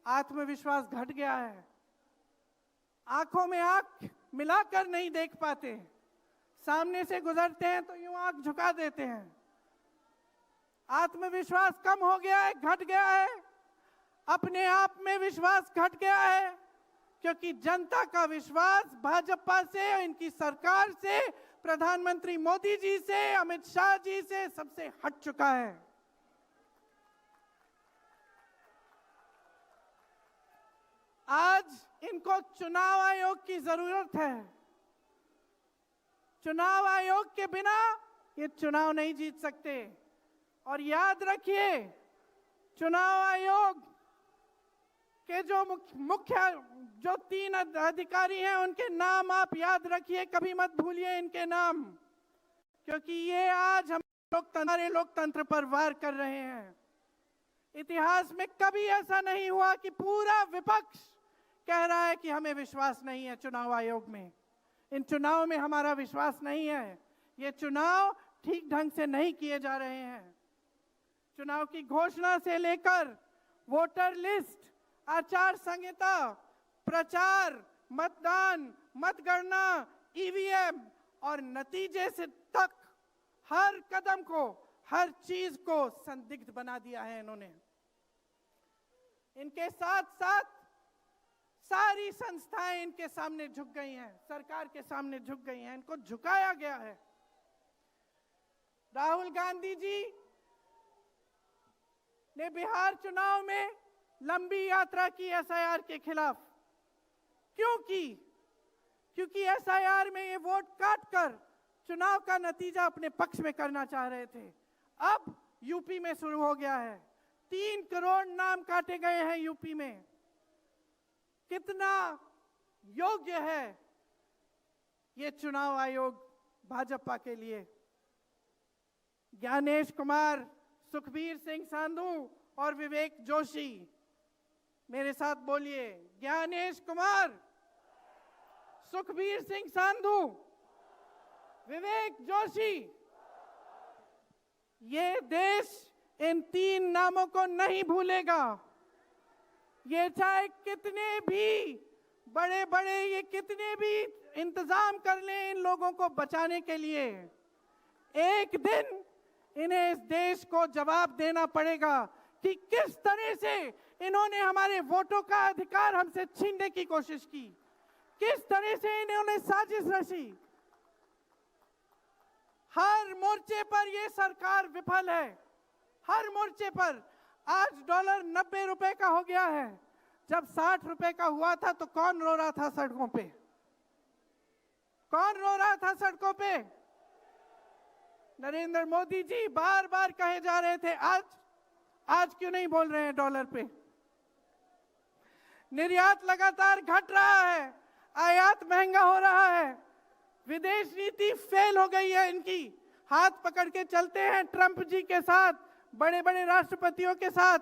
आत्मविश्वास घट गया है, आंखों में आंख मिलाकर नहीं देख पाते, सामने से गुजरते हैं तो यूं आंख झुका देते हैं। आत्मविश्वास कम हो गया है, घट गया है, अपने आप में विश्वास घट गया है, क्योंकि जनता का विश्वास भाजपा से, इनकी सरकार से, प्रधानमंत्री मोदी जी से, अमित शाह जी से सबसे हट चुका है। आज इनको चुनाव आयोग की जरूरत है। चुनाव आयोग के बिना ये चुनाव नहीं जीत सकते। और याद रखिए, चुनाव आयोग के जो मुख्य जो 3 अधिकारी हैं उनके नाम आप याद रखिए, कभी मत भूलिए इनके नाम, क्योंकि ये आज हमारे लोकतंत्र पर वार कर रहे हैं। इतिहास में कभी ऐसा नहीं हुआ कि पूरा विपक्ष कह रहा है कि हमें विश्वास नहीं है चुनाव आयोग में, इन चुनाव में हमारा विश्वास नहीं है, ये चुनाव ठीक ढंग से नहीं किए जा रहे हैं। चुनाव की घोषणा से लेकर वोटर लिस्ट, आचार संहिता, प्रचार, मतदान, मतगणना, ईवीएम और नतीजे से तक हर कदम को, हर चीज को संदिग्ध बना दिया है इन्होंने। इनके साथ साथ सारी संस्थाएं इनके सामने झुक गई हैं, सरकार के सामने झुक गई हैं, इनको झुकाया गया है। राहुल गांधी जी ने बिहार चुनाव में लंबी यात्रा की एसआईआर के खिलाफ। क्यों की? क्योंकि एसआईआर में ये वोट काटकर चुनाव का नतीजा अपने पक्ष में करना चाह रहे थे। अब यूपी में शुरू हो गया है, 3 करोड़ नाम काटे गए हैं यूपी में। कितना योग्य है ये चुनाव आयोग भाजपा के लिए? ज्ञानेश कुमार, सुखबीर सिंह सांधू और विवेक जोशी, मेरे साथ बोलिए, ज्ञानेश कुमार, सुखबीर सिंह सांधू, विवेक जोशी। ये देश इन 3 नामों को नहीं भूलेगा। ये चाहे कितने भी बड़े बड़े ये कितने भी इंतजाम कर लें इन लोगों को बचाने के लिए, एक दिन इन्हें इस देश को जवाब देना पड़ेगा कि किस तरह से इन्होंने हमारे वोटों का अधिकार हमसे छीनने की कोशिश की, किस तरह से इन्होंने साजिश रची। हर मोर्चे पर ये सरकार विफल है, हर मोर्चे पर। आज डॉलर 90 रुपए का हो गया है। जब 60 रुपए का हुआ था तो कौन रो रहा था सड़कों पे? कौन रो रहा था सड़कों पे? नरेंद्र मोदी जी बार बार कहे जा रहे थे, आज क्यों नहीं बोल रहे हैं डॉलर पे? निर्यात लगातार घट रहा है, आयात महंगा हो रहा है, विदेश नीति फेल हो गई है इनकी। हाथ पकड़ के चलते हैं ट्रंप जी के साथ, बड़े बड़े राष्ट्रपतियों के साथ,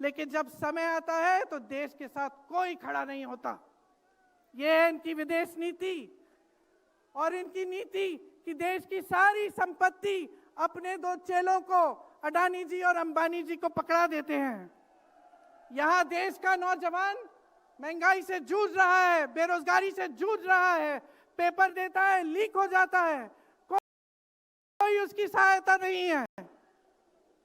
लेकिन जब समय आता है तो देश के साथ कोई खड़ा नहीं होता। ये है इनकी विदेश नीति। और इनकी नीति कि देश की सारी संपत्ति अपने 2 चेलों को, अडानी जी और अंबानी जी को पकड़ा देते हैं। यहां देश का नौजवान महंगाई से जूझ रहा है, बेरोजगारी से जूझ रहा है, पेपर देता है, लीक हो जाता है, कोई उसकी सहायता नहीं है,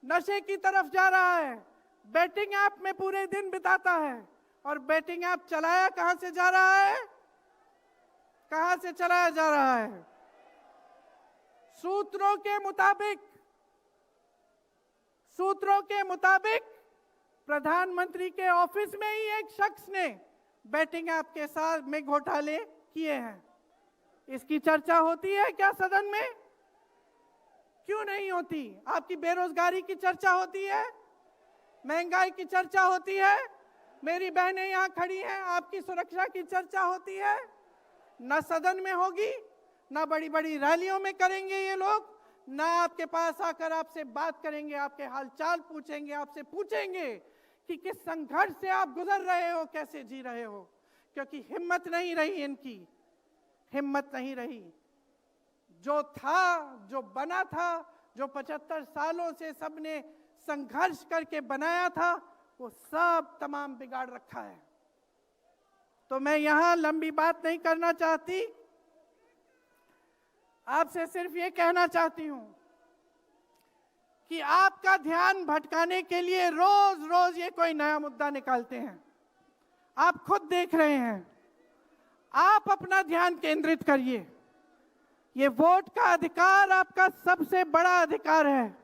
नशे की तरफ जा रहा है, बैटिंग ऐप में पूरे दिन बिताता है। और बैटिंग ऐप चलाया कहां से जा रहा है? कहां से चलाया जा रहा है? सूत्रों के मुताबिक प्रधानमंत्री के ऑफिस में ही एक शख्स ने बैटिंग ऐप के साथ में घोटाले किए हैं। इसकी चर्चा होती है क्या सदन में? क्यों नहीं होती? आपकी बेरोजगारी की चर्चा होती है, महंगाई की चर्चा होती है, मेरी बहनें यहां खड़ी हैं, आपकी सुरक्षा की चर्चा होती है? न सदन में होगी, ना बड़ी बड़ी रैलियों में करेंगे ये लोग, ना आपके पास आकर आपसे बात करेंगे, आपके हालचाल पूछेंगे, आपसे पूछेंगे कि किस संघर्ष से आप गुजर रहे हो, कैसे जी रहे हो। क्योंकि हिम्मत नहीं रही इनकी, हिम्मत नहीं रही। जो था, जो बना था, जो 75 सालों से सबने संघर्ष करके बनाया था, वो सब तमाम बिगाड़ रखा है। तो मैं यहां लंबी बात नहीं करना चाहती, आपसे सिर्फ ये कहना चाहती हूं कि आपका ध्यान भटकाने के लिए रोज रोज ये कोई नया मुद्दा निकालते हैं। आप खुद देख रहे हैं, आप अपना ध्यान केंद्रित करिए। ये वोट का अधिकार आपका सबसे बड़ा अधिकार है।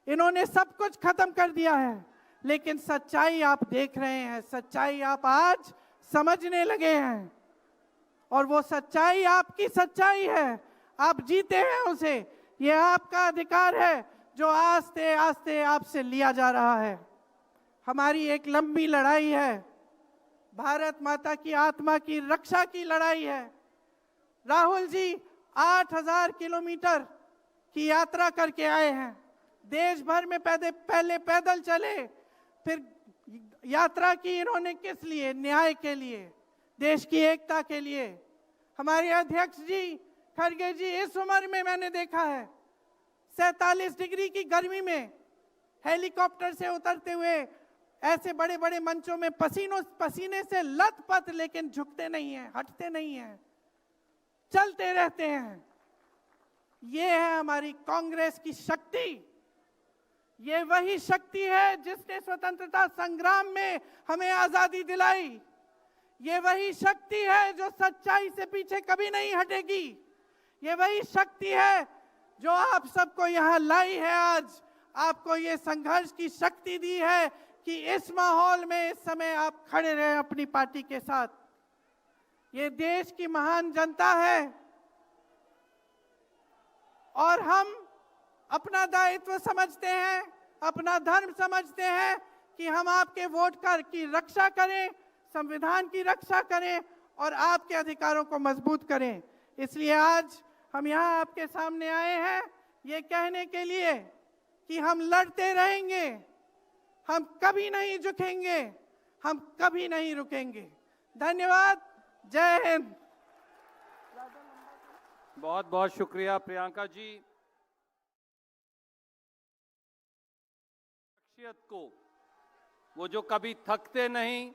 इन्होंने सब कुछ खत्म कर दिया है, लेकिन सच्चाई आप देख रहे हैं, सच्चाई आप आज समझने लगे हैं। और वो सच्चाई आपकी सच्चाई है, आप जीते हैं उसे। ये आपका अधिकार है जो आस्ते आस्ते आपसे लिया जा रहा है। हमारी एक लंबी लड़ाई है, भारत माता की आत्मा की रक्षा की लड़ाई है। राहुल जी 8000 किलोमीटर की यात्रा करके आए हैं, देश भर में पहले पैदल चले, फिर यात्रा की इन्होंने किस लिए? न्याय के लिए, देश की एकता के लिए। हमारे अध्यक्ष जी खड़गे जी इस उम्र में मैंने देखा है 47 डिग्री की गर्मी में हेलीकॉप्टर से उतरते हुए ऐसे बड़े बड़े मंचों में पसीने से लथपथ, लेकिन झुकते नहीं हैं, हटते नहीं हैं, चलते रहते हैं। ये है हमारी कांग्रेस की शक्ति। ये वही शक्ति है जिसने स्वतंत्रता संग्राम में हमें आजादी दिलाई। ये वही शक्ति है जो सच्चाई से पीछे कभी नहीं हटेगी। ये वही शक्ति है जो आप सबको यहाँ लाई है। आज आपको ये संघर्ष की शक्ति दी है कि इस माहौल में इस समय आप खड़े रहे अपनी पार्टी के साथ। ये देश की महान जनता है और हम अपना दायित्व समझते हैं, अपना धर्म समझते हैं कि हम आपके वोट की रक्षा करें, संविधान की रक्षा करें और आपके अधिकारों को मजबूत करें। इसलिए आज हम यहाँ आपके सामने आए हैं ये कहने के लिए कि हम लड़ते रहेंगे, हम कभी नहीं झुकेंगे, हम कभी नहीं रुकेंगे। धन्यवाद, जय हिंद। बहुत बहुत शुक्रिया प्रियंका जी। शख्सियत को, वो जो कभी थकते नहीं,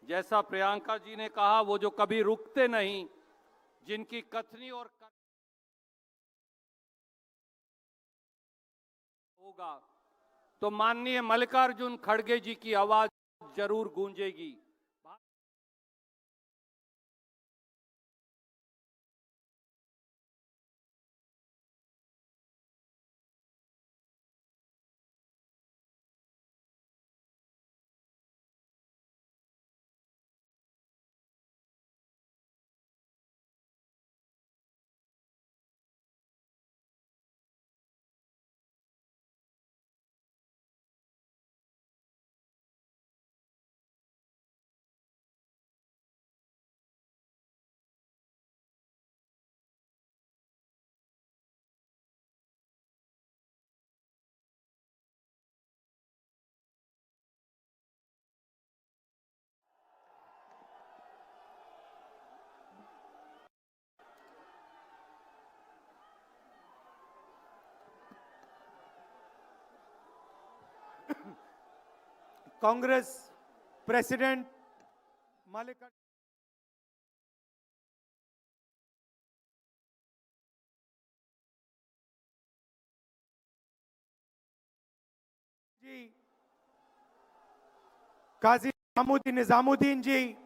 जैसा प्रियंका जी ने कहा, वो जो कभी रुकते नहीं, जिनकी कथनी और होगा तो माननीय मल्लिकार्जुन खड़गे जी की आवाज जरूर गूंजेगी। Congress president Mallikarjun ji, Qazi Nizamuddin ji,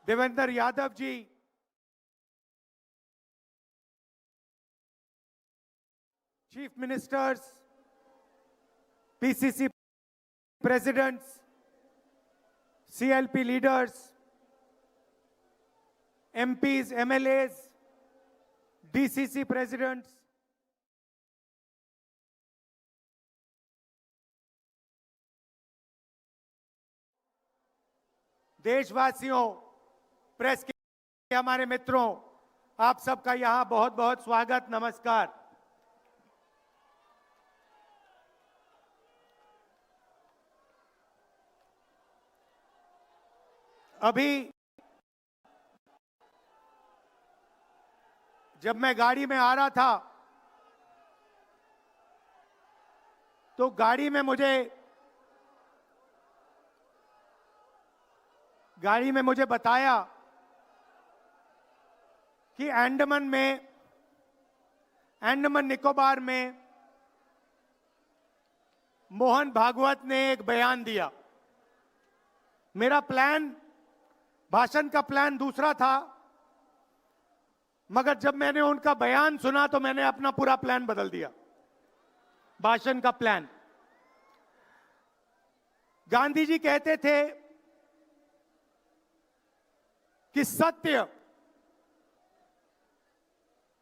Devendra Yadav ji, chief ministers, PCC presidents, CLP leaders, MPs, MLAs, DCC presidents, देशवासियों, प्रेस के हमारे मित्रों, आप सबका यहां बहुत बहुत स्वागत, नमस्कार। अभी जब मैं गाड़ी में आ रहा था तो गाड़ी में मुझे बताया कि अंडमान निकोबार में मोहन भागवत ने एक बयान दिया। मेरा भाषण का प्लान दूसरा था, मगर जब मैंने उनका बयान सुना तो मैंने अपना पूरा प्लान बदल दिया, भाषण का प्लान। गांधी जी कहते थे कि सत्य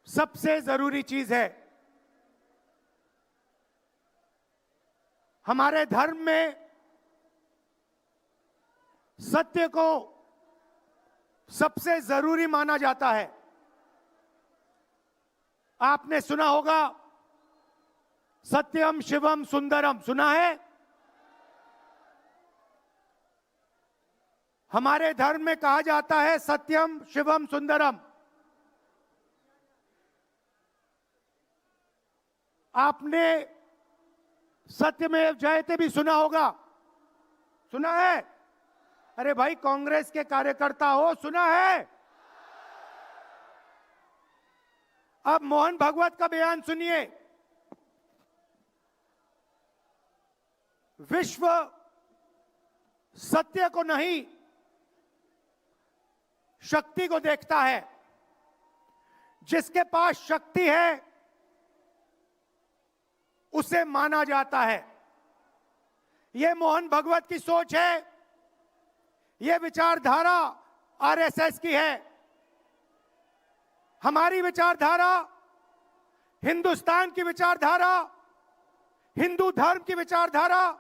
सबसे जरूरी चीज है। हमारे धर्म में सत्य को सबसे जरूरी माना जाता है। आपने सुना होगा सत्यम शिवम सुंदरम, सुना है? हमारे धर्म में कहा जाता है सत्यम शिवम सुंदरम। आपने सत्यमेव जयते भी सुना होगा, सुना है? अरे भाई, कांग्रेस के कार्यकर्ता हो, सुना है? अब मोहन भागवत का बयान सुनिए। विश्व सत्य को नहीं, शक्ति को देखता है। जिसके पास शक्ति है उसे माना जाता है। यह मोहन भागवत की सोच है, यह विचारधारा आरएसएस की है। हमारी विचारधारा, हिंदुस्तान की विचारधारा, हिंदू धर्म की विचारधारा,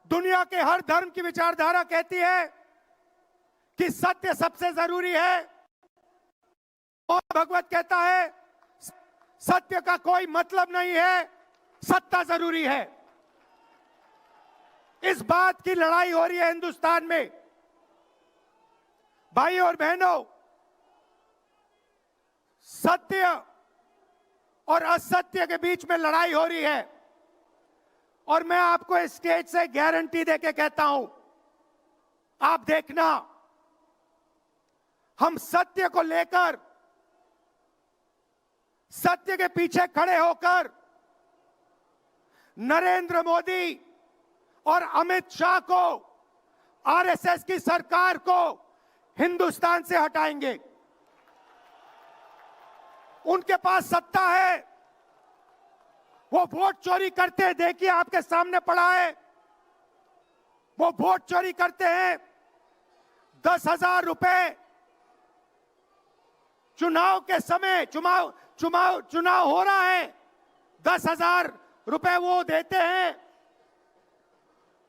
दुनिया के हर धर्म की विचारधारा कहती है कि सत्य सबसे जरूरी है। मोहन भागवत कहता है सत्य का कोई मतलब नहीं है, सत्ता जरूरी है। इस बात की लड़ाई हो रही है हिंदुस्तान में। भाई और बहनों, सत्य और असत्य के बीच में लड़ाई हो रही है। और मैं आपको इस स्टेज से गारंटी देके कहता हूं, आप देखना, हम सत्य को लेकर, सत्य के पीछे खड़े होकर नरेंद्र मोदी और अमित शाह को, आरएसएस की सरकार को हिंदुस्तान से हटाएंगे। उनके पास सत्ता है, वो वोट चोरी करते हैं, देखिए आपके सामने पड़ा है, वो वोट चोरी करते हैं। 10,000 रुपए चुनाव के समय, चुनाव हो रहा है, 10,000 रुपए वो देते हैं।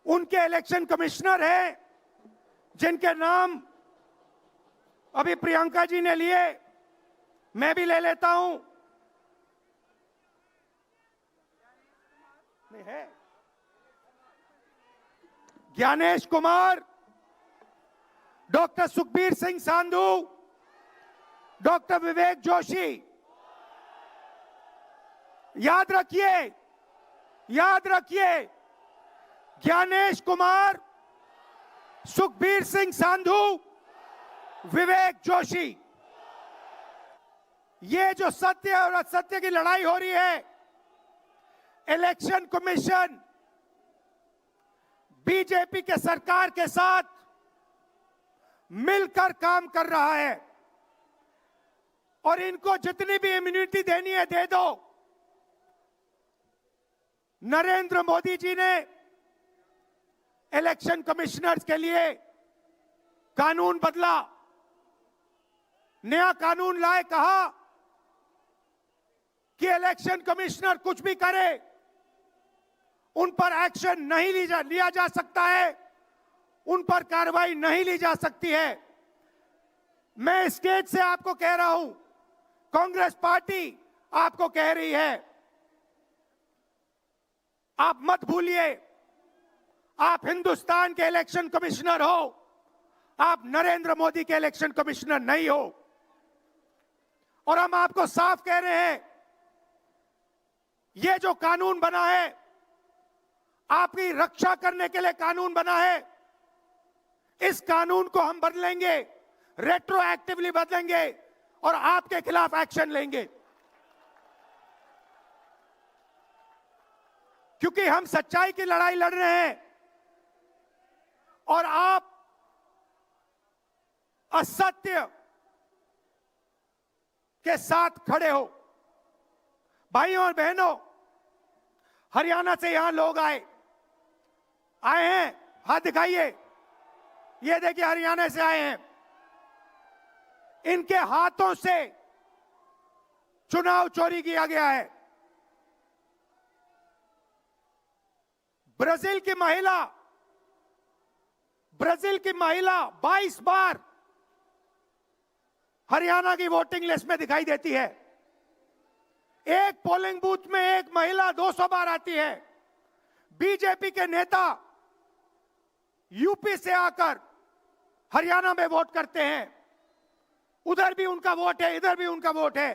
उनके इलेक्शन कमिश्नर हैं, जिनके नाम अभी प्रियंका जी ने लिए, मैं भी ले लेता हूं। नहीं है, ज्ञानेश कुमार, डॉक्टर सुखबीर सिंह सांधू, डॉक्टर विवेक जोशी। याद रखिए, याद रखिए, ज्ञानेश कुमार, सुखबीर सिंह सांधू, विवेक जोशी। ये जो सत्य और असत्य की लड़ाई हो रही है, इलेक्शन कमीशन बीजेपी के सरकार के साथ मिलकर काम कर रहा है, और इनको जितनी भी इम्यूनिटी देनी है दे दो। नरेंद्र मोदी जी ने इलेक्शन कमिश्नर्स के लिए कानून बदला, नया कानून लाए, कहा कि इलेक्शन कमिश्नर कुछ भी करे, उन पर एक्शन नहीं लिया जा सकता है, उन पर कार्रवाई नहीं ली जा सकती है। मैं स्टेज से आपको कह रहा हूं, कांग्रेस पार्टी आपको कह रही है, आप मत भूलिए, आप हिंदुस्तान के इलेक्शन कमिश्नर हो, आप नरेंद्र मोदी के इलेक्शन कमिश्नर नहीं हो। और हम आपको साफ कह रहे हैं, ये जो कानून बना है, आपकी रक्षा करने के लिए कानून बना है, इस कानून को हम बदलेंगे, रेट्रोएक्टिवली बदलेंगे और आपके खिलाफ एक्शन लेंगे। क्योंकि हम सच्चाई की लड़ाई लड़ रहे हैं और आप असत्य के साथ खड़े हो। भाइयों और बहनों, हरियाणा से यहां लोग आए हैं, हाथ दिखाइए, ये देखिए हरियाणा से आए हैं। इनके हाथों से चुनाव चोरी किया गया है। ब्राजील की महिला 22 बार हरियाणा की वोटिंग लिस्ट में दिखाई देती है। एक पोलिंग बूथ में एक महिला 200 बार आती है। बीजेपी के नेता यूपी से आकर हरियाणा में वोट करते हैं, उधर भी उनका वोट है, इधर भी उनका वोट है।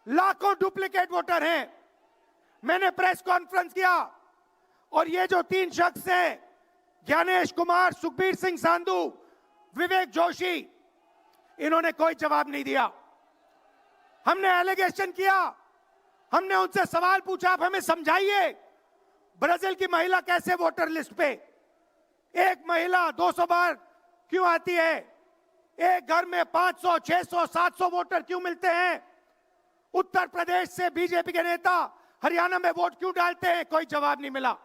लाखों डुप्लीकेट वोटर हैं। मैंने प्रेस कॉन्फ्रेंस किया और ये जो 3 शख्स हैं, ज्ञानेश कुमार, सुखबीर सिंह सांधू, विवेक जोशी, इन्होंने कोई जवाब नहीं दिया। हमने एलिगेशन किया, हमने उनसे सवाल पूछा, आप हमें समझाइए ब्राजील की महिला कैसे वोटर लिस्ट पे, एक महिला 200 बार क्यों आती है, एक घर में 500, 600, 700 वोटर क्यों मिलते हैं, उत्तर प्रदेश से बीजेपी के नेता हरियाणा में वोट क्यों डालते हैं, कोई जवाब नहीं मिला।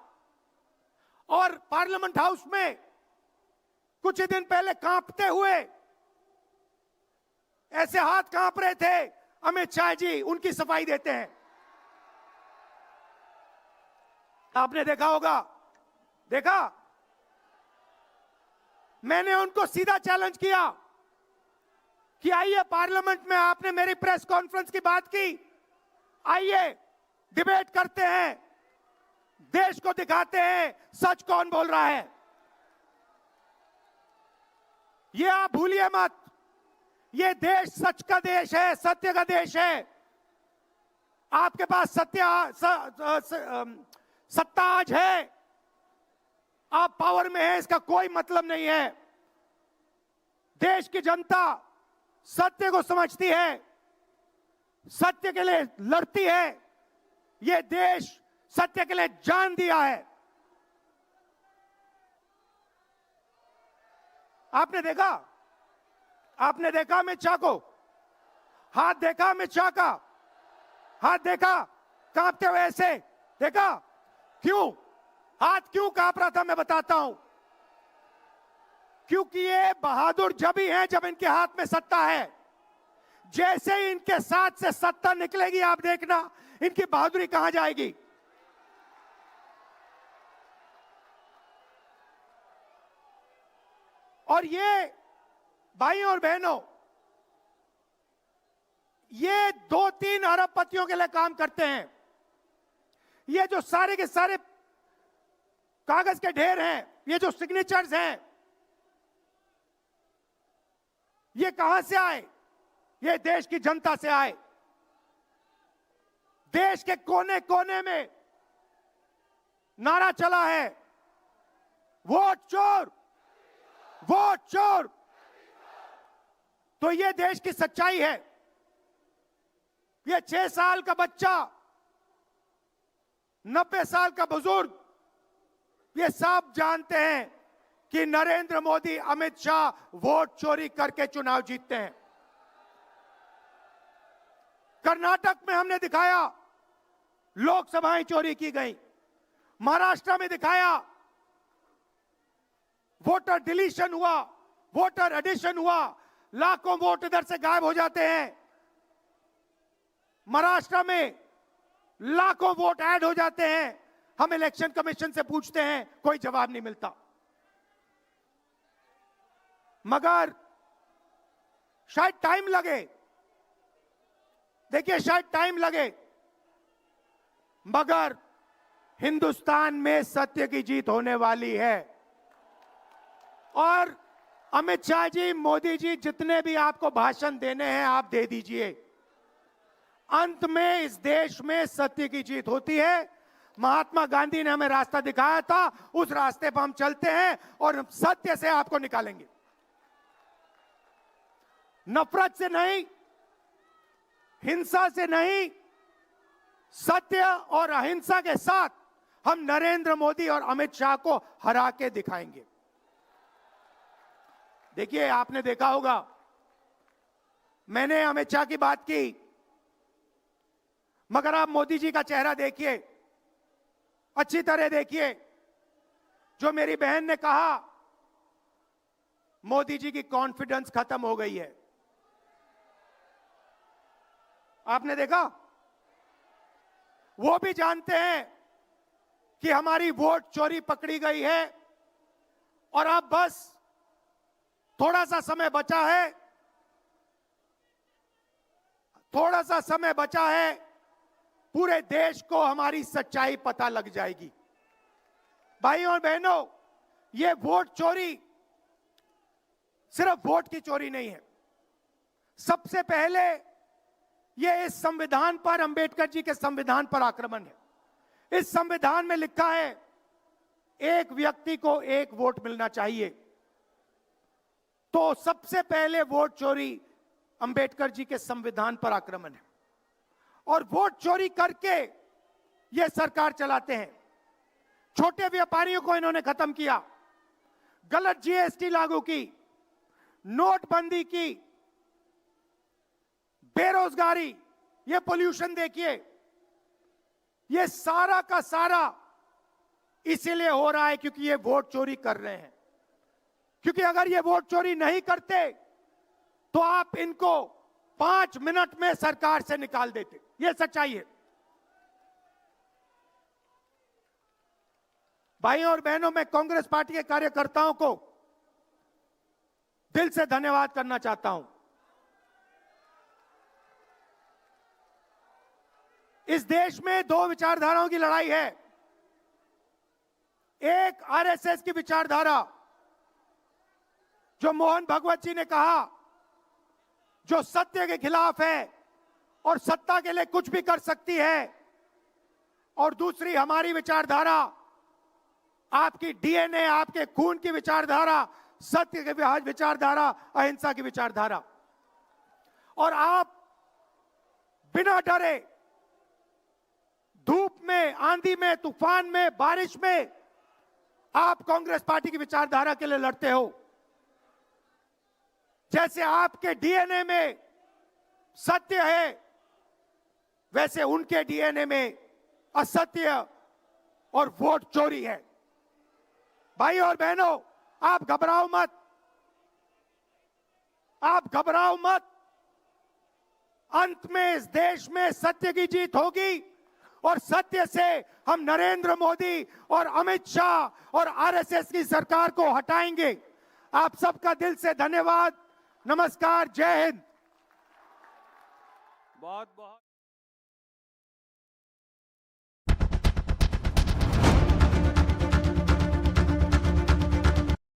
और पार्लियामेंट हाउस में कुछ ही दिन पहले कांपते हुए, ऐसे हाथ कांप रहे थे, अमित शाह जी उनकी सफाई देते हैं। आपने देखा होगा, देखा, मैंने उनको सीधा चैलेंज किया कि आइए पार्लियामेंट में, आपने मेरी प्रेस कॉन्फ्रेंस की बात की, आइए डिबेट करते हैं, देश को दिखाते हैं सच कौन बोल रहा है। ये आप भूलिए मत, ये देश सच का देश है, सत्य का देश है। आपके पास सत्ता आज है, आप पावर में हैं, इसका कोई मतलब नहीं है। देश की जनता सत्य को समझती है, सत्य के लिए लड़ती है। यह देश सत्य के लिए जान दिया है। आपने देखा अमित शाह को, हाथ देखा अमित शाह का, हाथ देखा कांपते हुए ऐसे देखा। क्यों हाथ क्यों कांप रहा था, मैं बताता हूं। क्योंकि ये बहादुर जब ही हैं जब इनके हाथ में सत्ता है। जैसे ही इनके साथ से सत्ता निकलेगी, आप देखना इनकी बहादुरी कहां जाएगी। और ये भाइयों और बहनों, ये 2-3 अरबपतियों के लिए काम करते हैं। ये जो सारे के सारे कागज के ढेर हैं, ये जो सिग्नेचर्स हैं, ये कहां से आए? ये देश की जनता से आए। देश के कोने कोने में नारा चला है, वोट चोर, वोट चोर। तो ये देश की सच्चाई है। ये 6 साल का बच्चा, 90 साल का बुजुर्ग, ये सब जानते हैं कि नरेंद्र मोदी, अमित शाह वोट चोरी करके चुनाव जीतते हैं। कर्नाटक में हमने दिखाया लोकसभाएं चोरी की गई, महाराष्ट्र में दिखाया वोटर डिलीशन हुआ, वोटर एडिशन हुआ, लाखों वोट इधर से गायब हो जाते हैं। महाराष्ट्र में लाखों वोट ऐड हो जाते हैं। हम इलेक्शन कमीशन से पूछते हैं, कोई जवाब नहीं मिलता। मगर शायद टाइम लगे, देखिए शायद टाइम लगे, मगर हिंदुस्तान में सत्य की जीत होने वाली है। और अमित शाह जी, मोदी जी, जितने भी आपको भाषण देने हैं आप दे दीजिए। अंत में इस देश में सत्य की जीत होती है। महात्मा गांधी ने हमें रास्ता दिखाया था, उस रास्ते पर हम चलते हैं और सत्य से आपको निकालेंगे। नफरत से नहीं, हिंसा से नहीं, सत्य और अहिंसा के साथ हम नरेंद्र मोदी और अमित शाह को हरा के दिखाएंगे। देखिए, आपने देखा होगा, मैंने अमित शाह की बात की, मगर आप मोदी जी का चेहरा देखिए, अच्छी तरह देखिए। जो मेरी बहन ने कहा, मोदी जी की कॉन्फिडेंस खत्म हो गई है। आपने देखा, वो भी जानते हैं कि हमारी वोट चोरी पकड़ी गई है और अब बस थोड़ा सा समय बचा है, थोड़ा सा समय बचा है, पूरे देश को हमारी सच्चाई पता लग जाएगी। भाइयों और बहनों, ये वोट चोरी सिर्फ वोट की चोरी नहीं है। सबसे पहले ये इस संविधान पर, अंबेडकर जी के संविधान पर आक्रमण है। इस संविधान में लिखा है एक व्यक्ति को एक वोट मिलना चाहिए। तो सबसे पहले वोट चोरी अंबेडकर जी के संविधान पर आक्रमण है। और वोट चोरी करके ये सरकार चलाते हैं। छोटे व्यापारियों को इन्होंने खत्म किया, गलत जीएसटी लागू की, नोटबंदी की, बेरोजगारी, ये पोल्यूशन देखिए, ये सारा का सारा इसीलिए हो रहा है क्योंकि ये वोट चोरी कर रहे हैं। क्योंकि अगर ये वोट चोरी नहीं करते तो आप इनको 5 मिनट में सरकार से निकाल देते। ये सच्चाई है। भाइयों और बहनों, मैं कांग्रेस पार्टी के कार्यकर्ताओं को दिल से धन्यवाद करना चाहता हूं। इस देश में 2 विचारधाराओं की लड़ाई है। एक आरएसएस की विचारधारा, जो मोहन भगवत जी ने कहा, जो सत्य के खिलाफ है और सत्ता के लिए कुछ भी कर सकती है। और दूसरी हमारी विचारधारा, आपकी डीएनए, आपके खून की विचारधारा, सत्य की विचारधारा, अहिंसा की विचारधारा। और आप बिना डरे धूप में, आंधी में, तूफान में, बारिश में आप कांग्रेस पार्टी की विचारधारा के लिए लड़ते हो। जैसे आपके डीएनए में सत्य है, वैसे उनके डीएनए में असत्य और वोट चोरी है। भाई और बहनों, आप घबराओ मत, आप घबराओ मत। अंत में इस देश में सत्य की जीत होगी और सत्य से हम नरेंद्र मोदी और अमित शाह और आरएसएस की सरकार को हटाएंगे। आप सबका दिल से धन्यवाद। नमस्कार, जय हिंद। बहुत बहुत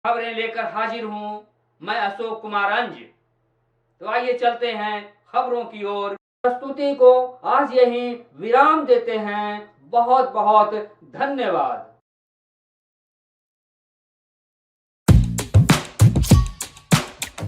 खबरें लेकर हाजिर हूं मैं अशोक कुमार अंज। तो आइए चलते हैं खबरों की ओर। प्रस्तुति को आज यहीं विराम देते हैं। बहुत बहुत धन्यवाद।